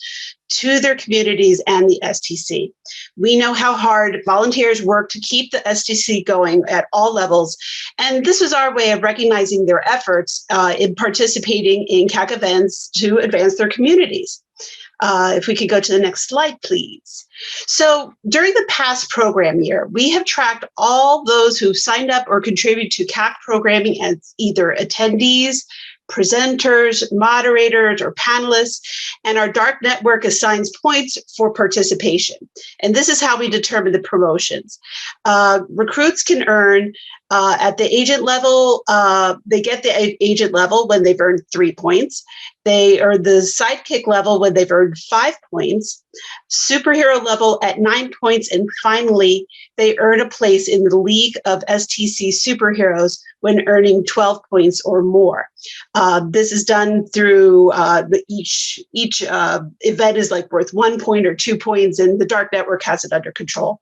to their communities and the STC. We know how hard volunteers work to keep the STC going at all levels, and this was our way of recognizing their efforts in participating in CAC events to advance their communities. If we could go to the next slide, please. So during the past program year, we have tracked all those who signed up or contributed to CAC programming as either attendees, presenters, moderators, or panelists, and our dark network assigns points for participation. And this is how we determine the promotions. Recruits can earn at the agent level, they get the agent level when they've earned 3 points. They earn the sidekick level when they've earned 5 points, superhero level at 9 points, and finally, they earn a place in the League of STC Superheroes when earning 12 points or more. This is done through each event is like worth 1 point or 2 points, and the dark network has it under control.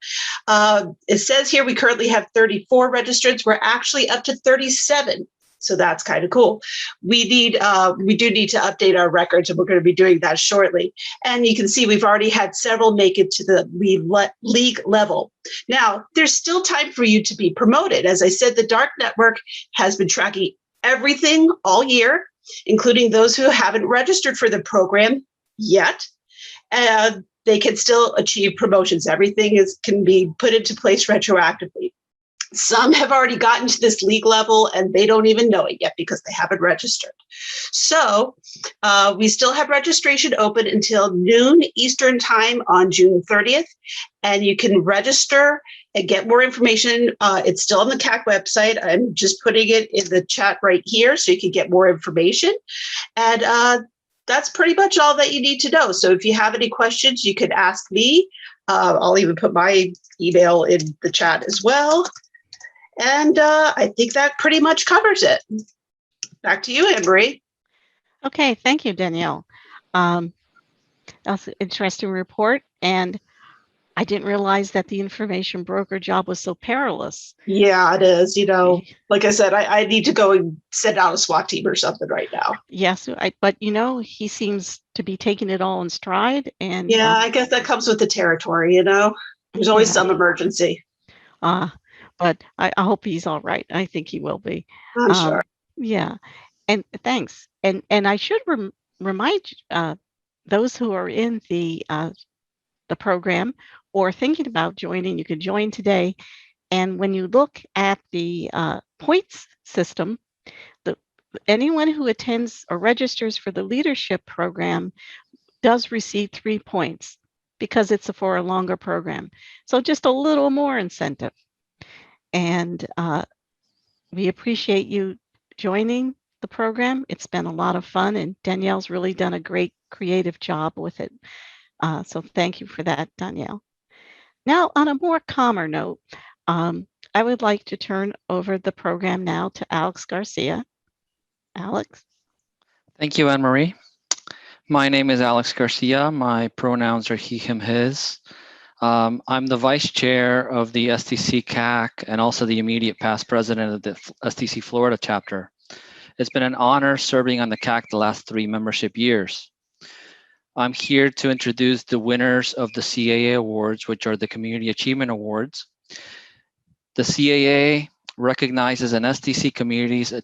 It says here we currently have 34 registrants. We're actually up to 37. So that's kind of cool. We do need to update our records, and we're going to be doing that shortly. And you can see we've already had several make it to the league level. Now, there's still time for you to be promoted. As I said, the dark network has been tracking everything all year, including those who haven't registered for the program yet. They can still achieve promotions. Everything can be put into place retroactively. Some have already gotten to this league level and they don't even know it yet because they haven't registered. So we still have registration open until noon Eastern time on June 30th. And you can register and get more information. It's still on the CAC website. I'm just putting it in the chat right here so you can get more information. And that's pretty much all that you need to know. So if you have any questions, you could ask me. I'll even put my email in the chat as well. And I think that pretty much covers it. Back to you, Anne-Marie. Okay, thank you, Danielle. That's an interesting report. And I didn't realize that the information broker job was so perilous. Yeah, it is. You know, like I said, I need to go and send out a SWAT team or something right now. Yes, but you know, he seems to be taking it all in stride. And yeah, I guess that comes with the territory, you know. There's always some emergency. But I hope he's all right. I think he will be. I'm sure. Yeah, and thanks. And I should remind those who are in the program or thinking about joining, you can join today. And when you look at the points system, anyone who attends or registers for the leadership program does receive 3 points because it's for a longer program. So just a little more incentive. And we appreciate you joining the program. It's been a lot of fun, and Danielle's really done a great creative job with it. So thank you for that, Danielle. Now, on a more calmer note, I would like to turn over the program now to Alex Garcia. Alex. Thank you, Anne-Marie. My name is Alex Garcia. My pronouns are he, him, his. I'm the vice chair of the STC CAC and also the immediate past president of the STC Florida chapter. It's been an honor serving on the CAC the last 3 membership years. I'm here to introduce the winners of the CAA Awards, which are the Community Achievement Awards. The CAA recognizes an STC community's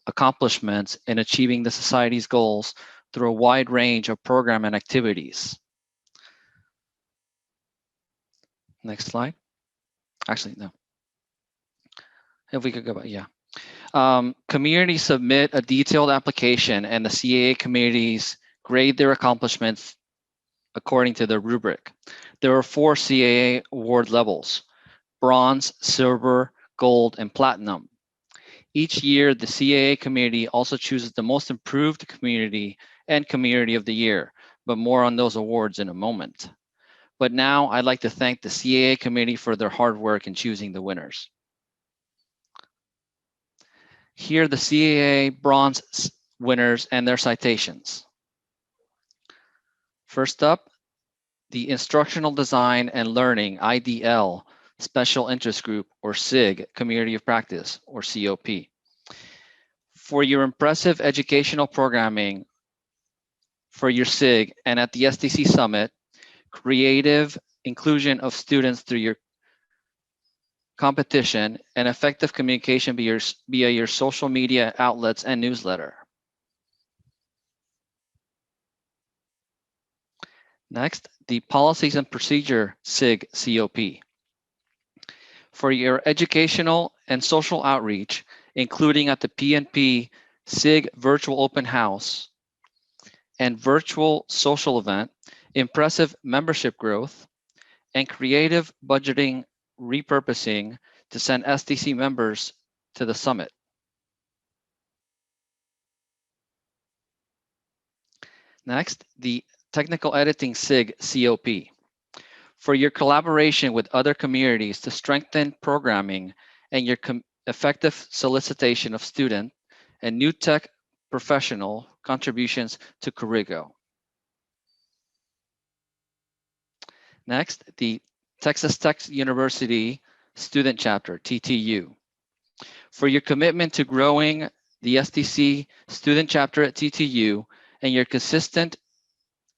accomplishments in achieving the society's goals through a wide range of program and activities. Next slide. Actually, no. If we could go back, yeah. Communities submit a detailed application and the CAA communities grade their accomplishments according to the rubric. There are 4 CAA award levels: bronze, silver, gold, and platinum. Each year, the CAA community also chooses the most improved community and community of the year, but more on those awards in a moment. But now I'd like to thank the CAA committee for their hard work in choosing the winners. Here are the CAA bronze winners and their citations. First up, the Instructional Design and Learning, IDL, Special Interest Group, or SIG, Community of Practice, or COP. For your impressive educational programming for your SIG and at the STC Summit, creative inclusion of students through your competition, and effective communication via your social media outlets and newsletter. Next, the Policies and Procedure SIG COP. For your educational and social outreach, including at the PNP SIG Virtual Open House and Virtual Social Event, impressive membership growth, and creative budgeting repurposing to send STC members to the summit. Next, the Technical Editing SIG COP. For your collaboration with other communities to strengthen programming and your effective solicitation of student and new tech professional contributions to Corrigo. Next, the Texas Tech University Student Chapter, TTU. For your commitment to growing the STC Student Chapter at TTU and your consistent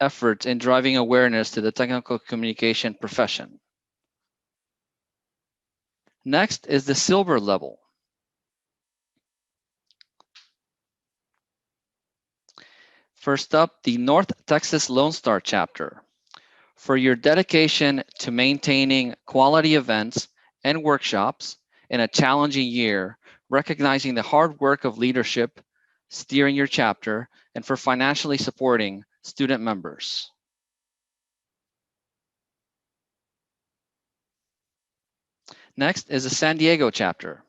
efforts in driving awareness to the technical communication profession. Next is the silver level. First up, the North Texas Lone Star Chapter. For your dedication to maintaining quality events and workshops in a challenging year, recognizing the hard work of leadership, steering your chapter, and for financially supporting student members. Next is the San Diego chapter.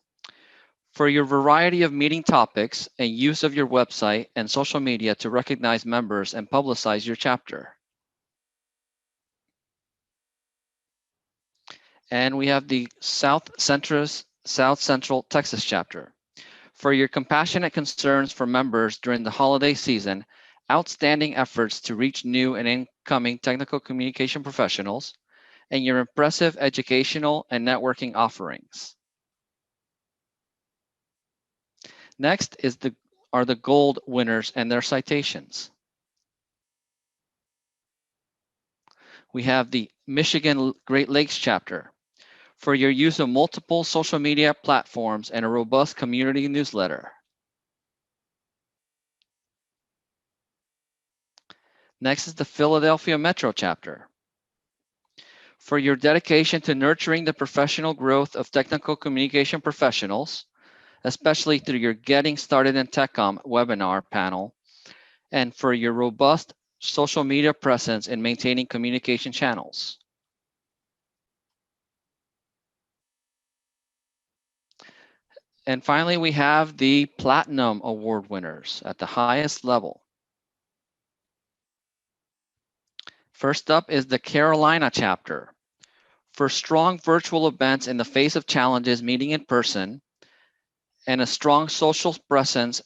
For your variety of meeting topics and use of your website and social media to recognize members and publicize your chapter. And we have the South Central Texas chapter. For your compassionate concerns for members during the holiday season, outstanding efforts to reach new and incoming technical communication professionals, and your impressive educational and networking offerings. Next are the gold winners and their citations. We have the Michigan Great Lakes chapter. For your use of multiple social media platforms and a robust community newsletter. Next is the Philadelphia Metro chapter. For your dedication to nurturing the professional growth of technical communication professionals, especially through your Getting Started in TechCom webinar panel, and for your robust social media presence in maintaining communication channels. And finally, we have the Platinum Award winners at the highest level. First up is the Carolina chapter. For strong virtual events in the face of challenges meeting in person, and a strong social presence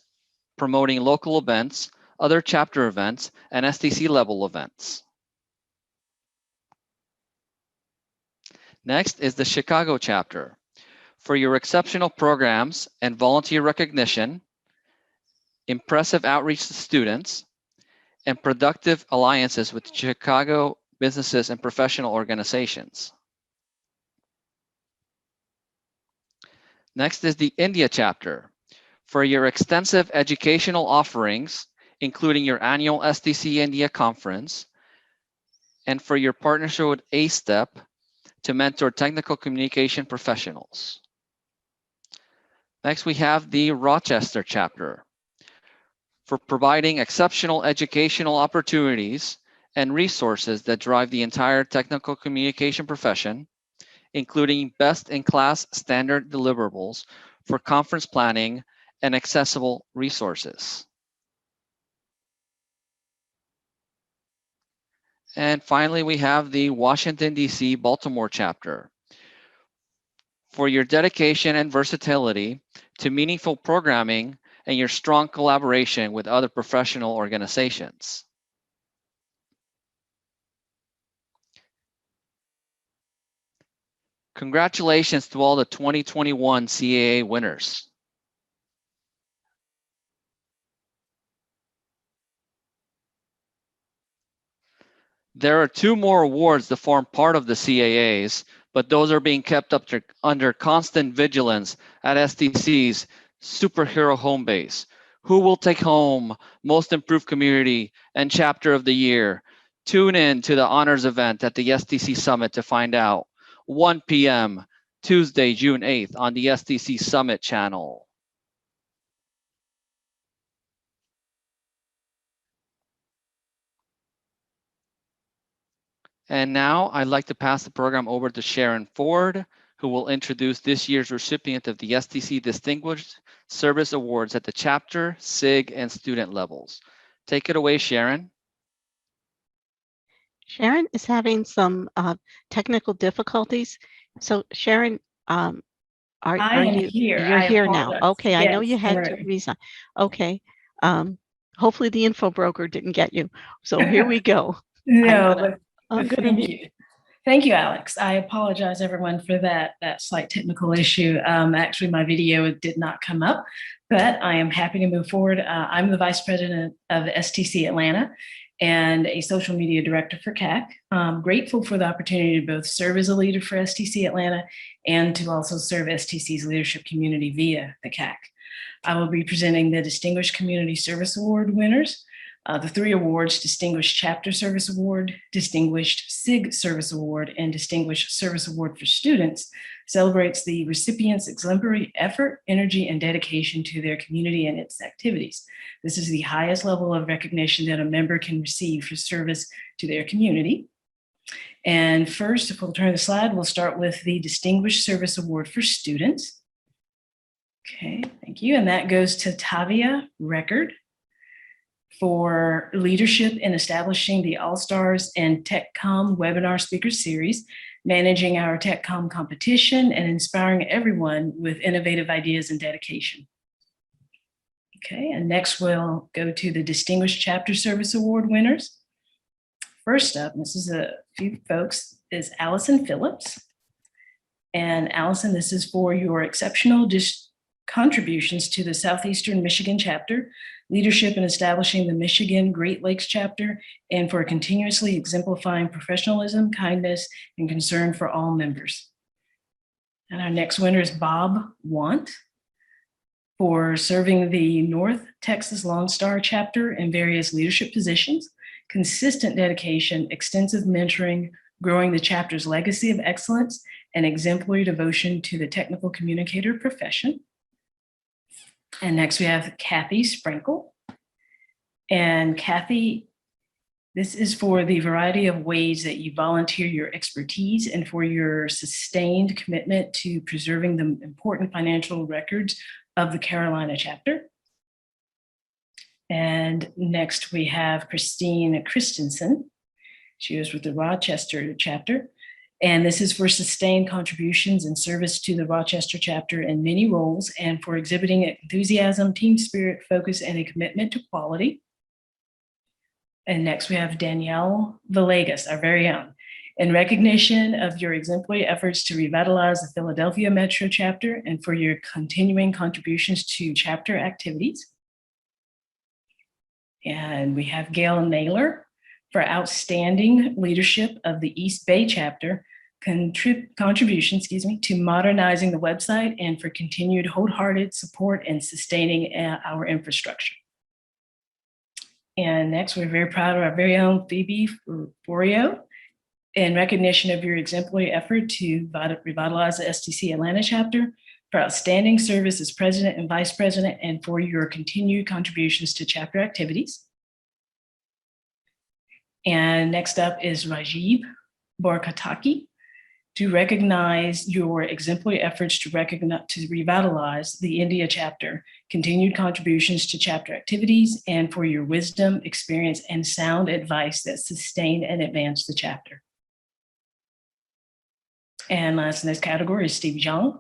promoting local events, other chapter events, and STC level events. Next is the Chicago chapter. For your exceptional programs and volunteer recognition, impressive outreach to students, and productive alliances with Chicago businesses and professional organizations. Next is the India chapter. For your extensive educational offerings, including your annual STC India conference, and for your partnership with A-Step to mentor technical communication professionals. Next, we have the Rochester chapter. For providing exceptional educational opportunities and resources that drive the entire technical communication profession, including best-in-class standard deliverables for conference planning and accessible resources. And finally, we have the Washington, D.C. Baltimore chapter. For your dedication and versatility to meaningful programming and your strong collaboration with other professional organizations. Congratulations to all the 2021 CAA winners. There are 2 more awards that form part of the CAAs, but those are being kept up under constant vigilance at STC's Superhero Home Base. Who will take home Most Improved Community and Chapter of the Year? Tune in to the honors event at the STC Summit to find out. 1 p.m. Tuesday, June 8th on the STC Summit channel. And now I'd like to pass the program over to Sharon Ford, who will introduce this year's recipient of the STC Distinguished Service Awards at the chapter, SIG, and student levels. Take it away, Sharon. Sharon is having some technical difficulties. So Sharon, are you here? You're here now. Apologize. Okay, yes, I know you had to resign. Okay. Hopefully the info broker didn't get you. So here we go. No, I'm but gonna thank you. Thank you, Alex. I apologize, everyone, for that slight technical issue. Actually, my video did not come up, but I am happy to move forward. I'm the Vice President of STC Atlanta and a social media director for CAC. I'm grateful for the opportunity to both serve as a leader for STC Atlanta and to also serve STC's leadership community via the CAC. I will be presenting the Distinguished Community Service Award winners. The 3 awards, Distinguished Chapter Service Award, Distinguished SIG Service Award, and Distinguished Service Award for Students, celebrates the recipients' exemplary effort, energy, and dedication to their community and its activities. This is the highest level of recognition that a member can receive for service to their community. And first, if we'll turn the slide, we'll start with the Distinguished Service Award for Students. Okay, thank you. And that goes to Tavia Record for leadership in establishing the All-Stars and TechCom webinar speaker series, managing our TechCom competition, and inspiring everyone with innovative ideas and dedication. Okay, and next we'll go to the Distinguished Chapter Service Award winners. First up, this is a few folks, is Allison Phillips. And Allison, this is for your exceptional contributions to the Southeastern Michigan chapter, leadership in establishing the Michigan Great Lakes chapter, and for continuously exemplifying professionalism, kindness, and concern for all members. And our next winner is Bob Want for serving the North Texas Lone Star chapter in various leadership positions, consistent dedication, extensive mentoring, growing the chapter's legacy of excellence, and exemplary devotion to the technical communicator profession. And next we have Kathy Sprinkle. And Kathy, this is for the variety of ways that you volunteer your expertise and for your sustained commitment to preserving the important financial records of the Carolina chapter. And next we have Christine Christensen. She was with the Rochester chapter. And this is for sustained contributions and service to the Rochester chapter in many roles and for exhibiting enthusiasm, team spirit, focus, and a commitment to quality. And next we have Danielle Villegas, our very own. In recognition of your exemplary efforts to revitalize the Philadelphia Metro chapter and for your continuing contributions to chapter activities. And we have Gail Naylor for outstanding leadership of the East Bay chapter, contribution, to modernizing the website and for continued wholehearted support and sustaining our infrastructure. And next, we're very proud of our very own Phoebe Forio in recognition of your exemplary effort to revitalize the STC Atlanta chapter, for outstanding service as president and vice president, and for your continued contributions to chapter activities. And next up is Rajiv Borkataki to recognize your exemplary efforts to revitalize the India chapter, continued contributions to chapter activities, and for your wisdom, experience, and sound advice that sustain and advance the chapter. And last in this category is Steve Zhang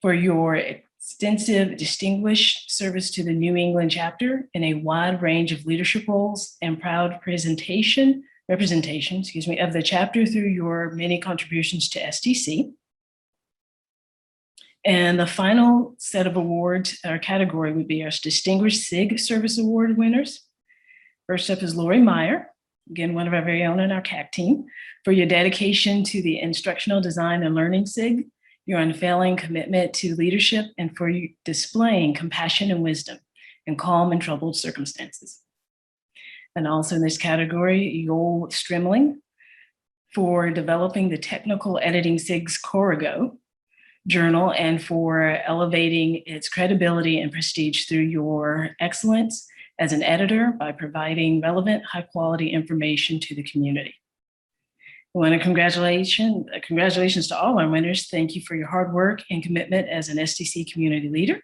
for your extensive, distinguished service to the New England chapter in a wide range of leadership roles and proud representation, of the chapter through your many contributions to STC. And the final set of awards, our category would be our Distinguished SIG Service Award winners. First up is Lori Meyer, again, one of our very own in our CAC team, for your dedication to the instructional design and learning SIG, your unfailing commitment to leadership, and for you displaying compassion and wisdom in calm and troubled circumstances. And also in this category, Yoel Strimling for developing the technical editing SIG's Corrigo journal and for elevating its credibility and prestige through your excellence as an editor by providing relevant, high-quality information to the community. I want to congratulations to all our winners. Thank you for your hard work and commitment as an STC community leader.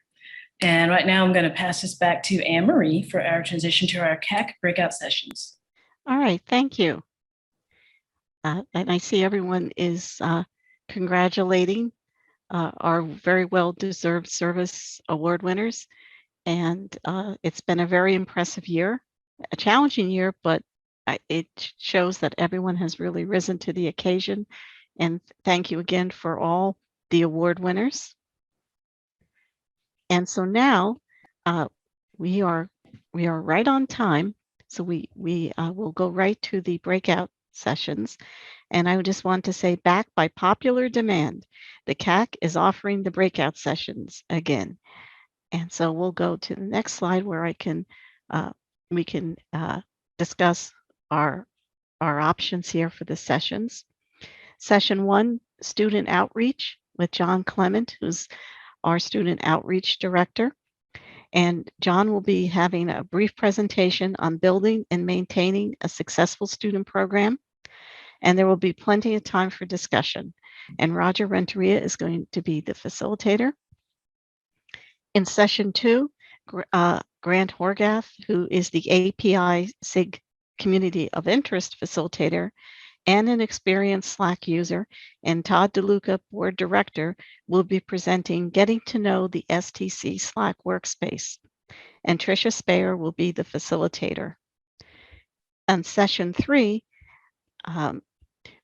And right now I'm going to pass this back to Anne-Marie for our transition to our CAC breakout sessions. All right, thank you. And I see everyone is congratulating our very well-deserved service award winners. And it's been a very impressive year, a challenging year, but it shows that everyone has really risen to the occasion. And thank you again for all the award winners. And so now we are right on time. So we will go right to the breakout sessions. And I just want to say, back by popular demand, the CAC is offering the breakout sessions again. And so we'll go to the next slide where we can discuss our options here for the sessions. Session 1, student outreach with John Clement, who's our student outreach director. And John will be having a brief presentation on building and maintaining a successful student program. And there will be plenty of time for discussion. And Roger Renteria is going to be the facilitator. In session 2, Grant Horgath, who is the API SIG Community of Interest facilitator and an experienced Slack user, and Todd DeLuca, board director, will be presenting Getting to Know the STC Slack Workspace. And Tricia Speyer will be the facilitator. On session 3,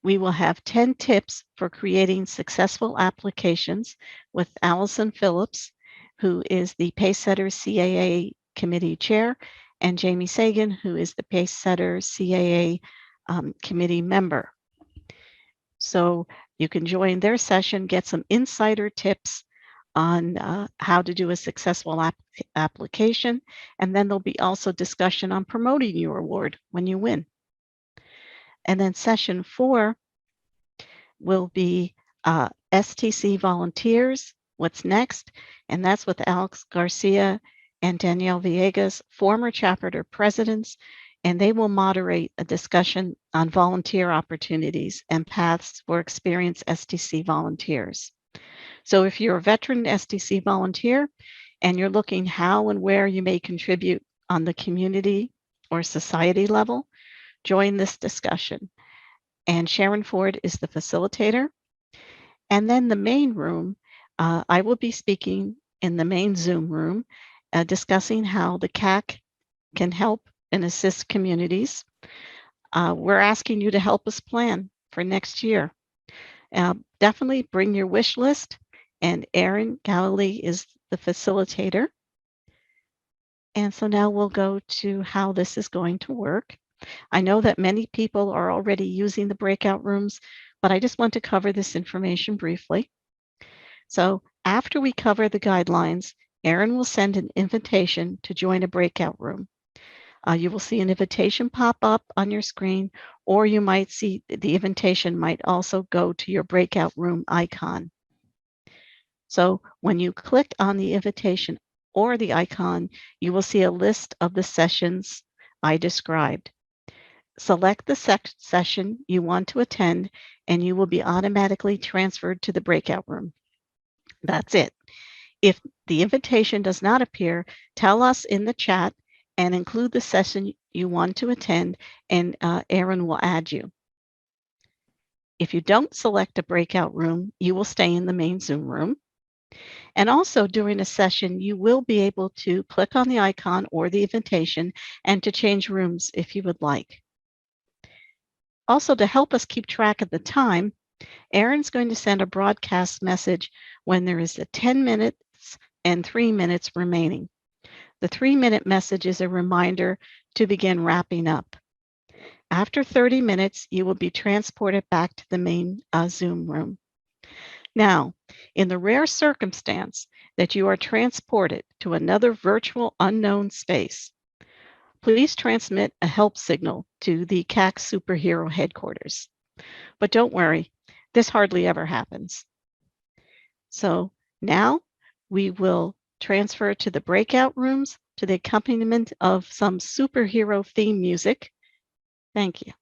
we will have 10 tips for creating successful applications with Allison Phillips, who is the Pacesetter CAA committee chair, and Jamie Sagan, who is the Pacesetter CAA committee member. So you can join their session, get some insider tips on how to do a successful application, and then there'll be also discussion on promoting your award when you win. And then session 4 will be STC volunteers, what's next? And that's with Alex Garcia and Danielle Villegas, former chapter presidents, and they will moderate a discussion on volunteer opportunities and paths for experienced STC volunteers. So if you're a veteran STC volunteer and you're looking how and where you may contribute on the community or society level, join this discussion. And Sharon Ford is the facilitator. And then the main room, I will be speaking in the main Zoom room, discussing how the CAC can help and assist communities. We're asking you to help us plan for next year. Definitely bring your wish list, and Erin Galilee is the facilitator. And so now we'll go to how this is going to work. I know that many people are already using the breakout rooms, but I just want to cover this information briefly. So after we cover the guidelines, Erin will send an invitation to join a breakout room. You will see an invitation pop up on your screen, or you might see the invitation might also go to your breakout room icon. So when you click on the invitation or the icon, you will see a list of the sessions I described. Select the session you want to attend, and you will be automatically transferred to the breakout room. That's it. If the invitation does not appear, tell us in the chat and include the session you want to attend, and Erin will add you. If you don't select a breakout room, you will stay in the main Zoom room. And also during a session, you will be able to click on the icon or the invitation and to change rooms if you would like. Also, to help us keep track of the time, Erin's going to send a broadcast message when there is 10 minutes and 3 minutes remaining. The 3-minute message is a reminder to begin wrapping up. After 30 minutes, you will be transported back to the main Zoom room. Now, in the rare circumstance that you are transported to another virtual unknown space, please transmit a help signal to the CAC superhero headquarters. But don't worry, this hardly ever happens. So now we will transfer to the breakout rooms to the accompaniment of some superhero theme music. Thank you.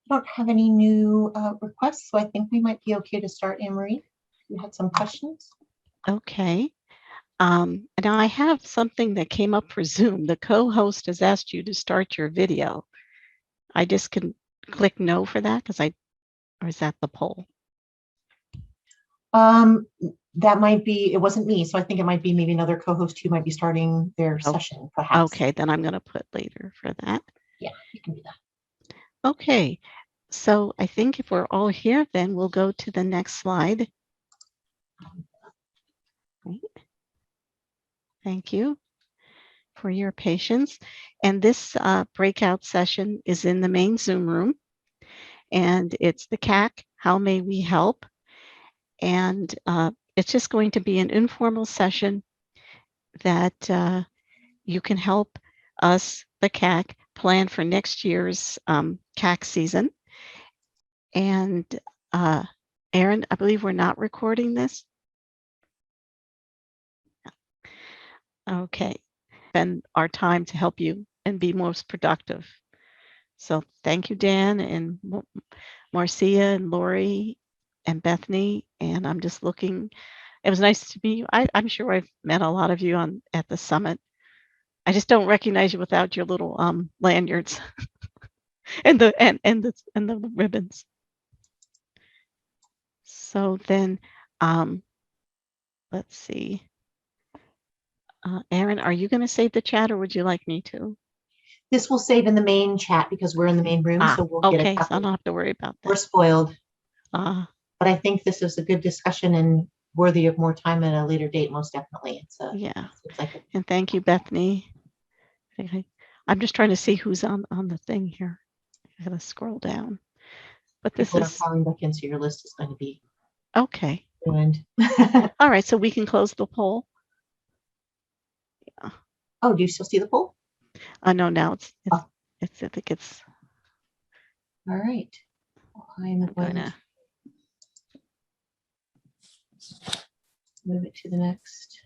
don't have any new requests, so I think we might be okay to start. Anne-Marie, you had some questions? Okay. Now I have something that came up for Zoom. The co-host has asked you to start your video. I just can click no for that or is that the poll? That might be, it wasn't me, so I think it might be maybe another co-host who might be starting their session, perhaps. Okay, then I'm going to put later for that. Yeah, you can do that. Okay, so I think if we're all here, then we'll go to the next slide. Right. Thank you for your patience. And this breakout session is in the main Zoom room, and it's the CAC, How May We Help? And it's just going to be an informal session that you can help us, the CAC, plan for next year's CAC season. And Aaron, I believe we're not recording this. Okay, spend our time to help you and be most productive. So thank you, Dan and Marcia and Lori and Bethany. And I'm just looking, it was nice to meet you. I'm sure I've met a lot of you at the summit. I just don't recognize you without your little lanyards and the ribbons. So then, let's see. Aaron, are you going to save the chat or would you like me to? This will save in the main chat because we're in the main room, so we'll get a copy. So I don't have to worry about that. We're spoiled. But I think this is a good discussion and worthy of more time at a later date, most definitely. It's like and thank you, Bethany. I'm just trying to see who's on the thing here. I gotta scroll down. But this is falling back in, so your list is going to be okay. ruined. All right, so we can close the poll. Yeah. Oh, do you still see the poll? No, now it's I think it's all right. I'm going to move it to the next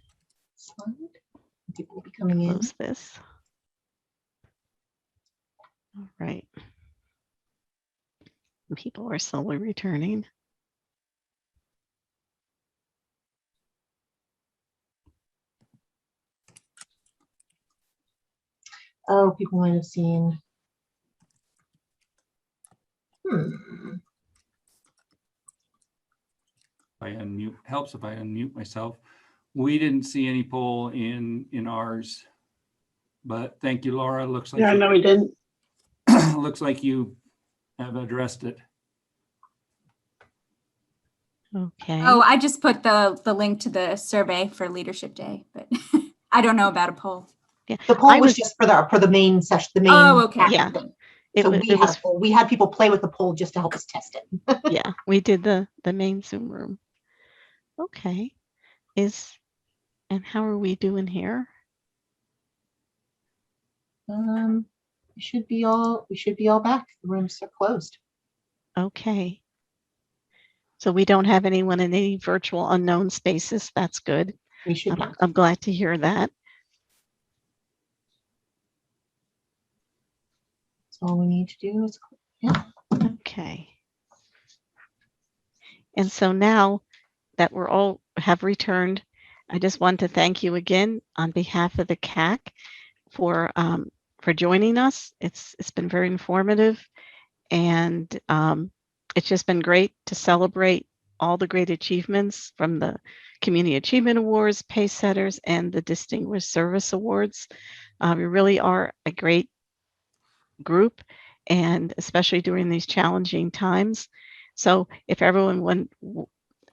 slide. People will be coming in. Close this. All right. People are slowly returning. Oh, people might have seen. I unmute, helps if I unmute myself. We didn't see any poll in ours, but thank you, Laura. Looks like no, we didn't. Looks like you have addressed it. Okay. Oh, I just put the link to the survey for Leadership Day, but I don't know about a poll. Yeah, the poll was just for the main session. The main. Oh, okay. Yeah. So we had people play with the poll just to help us test it. Yeah, we did the main Zoom room. Okay. And how are we doing here? We should be all back. The rooms are closed. Okay. So we don't have anyone in any virtual unknown spaces. That's good. We should not. I'm glad to hear that. So all we need to do is Okay. And so now that we're all have returned, I just want to thank you again on behalf of the CAC for joining us. It's been very informative, and it's just been great to celebrate all the great achievements from the Community Achievement Awards, Pace Setters, and the Distinguished Service Awards. We really are a great group, and especially during these challenging times. So if everyone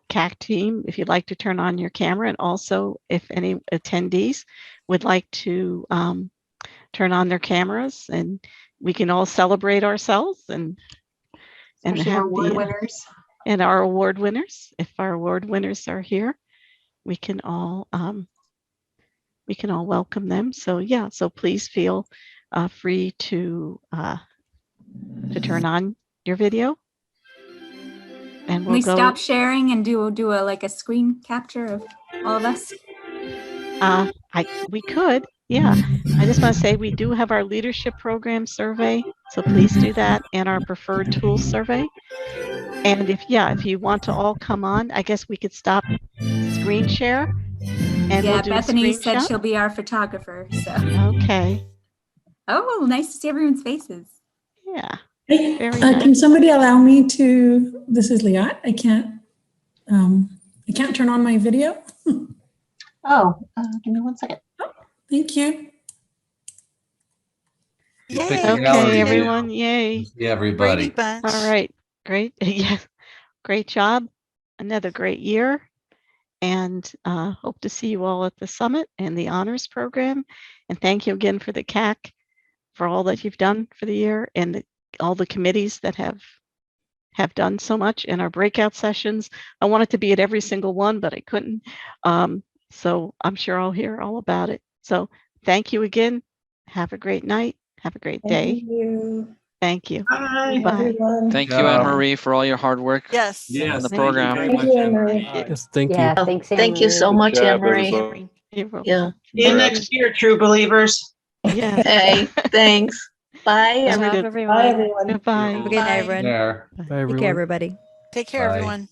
CAC team, if you'd like to turn on your camera, and also if any attendees would like to turn on their cameras, and we can all celebrate ourselves and have our award winners. And our award winners. If our award winners are here, we can all welcome them. So yeah, so please feel free to turn on your video. And Can we stop sharing and do a screen capture of all of us? We could, yeah. I just want to say we do have our leadership program survey So please do that, and our preferred tools survey. And if you want to all come on, I guess we could stop screen share and Yeah, we'll do Bethany a said screenshot. she'll be our photographer. So. Okay. Oh, nice to see everyone's faces. Yeah. Hey, Very nice. can somebody allow me to? This is Liat. I can't turn on my video. Oh, give me 1 second. Thank you. Okay, everyone. Yay. Yeah, everybody. Bunch. All right. Great. Yeah. Great job. Another great year. And hope to see you all at the summit and the honors program. And thank you again for the CAC for all that you've done for the year, and all the committees that have done so much in our breakout sessions. I wanted to be at every single one, but I couldn't. So I'm sure I'll hear all about it. So thank you again. Have a great night. Have a great day. Thank you. Thank you. Bye. Bye. Everyone. Thank you, Anne-Marie, for all your hard work Yes. on the Yes, thank you program. very Thank much, you, Anne-Marie. Anne-Marie. Yes, thank Yeah, you. thanks, Thank you so Anne-Marie. much, Good job, Anne-Marie. everybody. You're welcome. Yeah. See you next year, true believers. Yes. Hey, thanks. Bye, Have a everyone. good. Bye, everyone. Goodbye. Have a good night, everyone. There. Bye, Take everyone. care, everybody. Take care, Bye. everyone.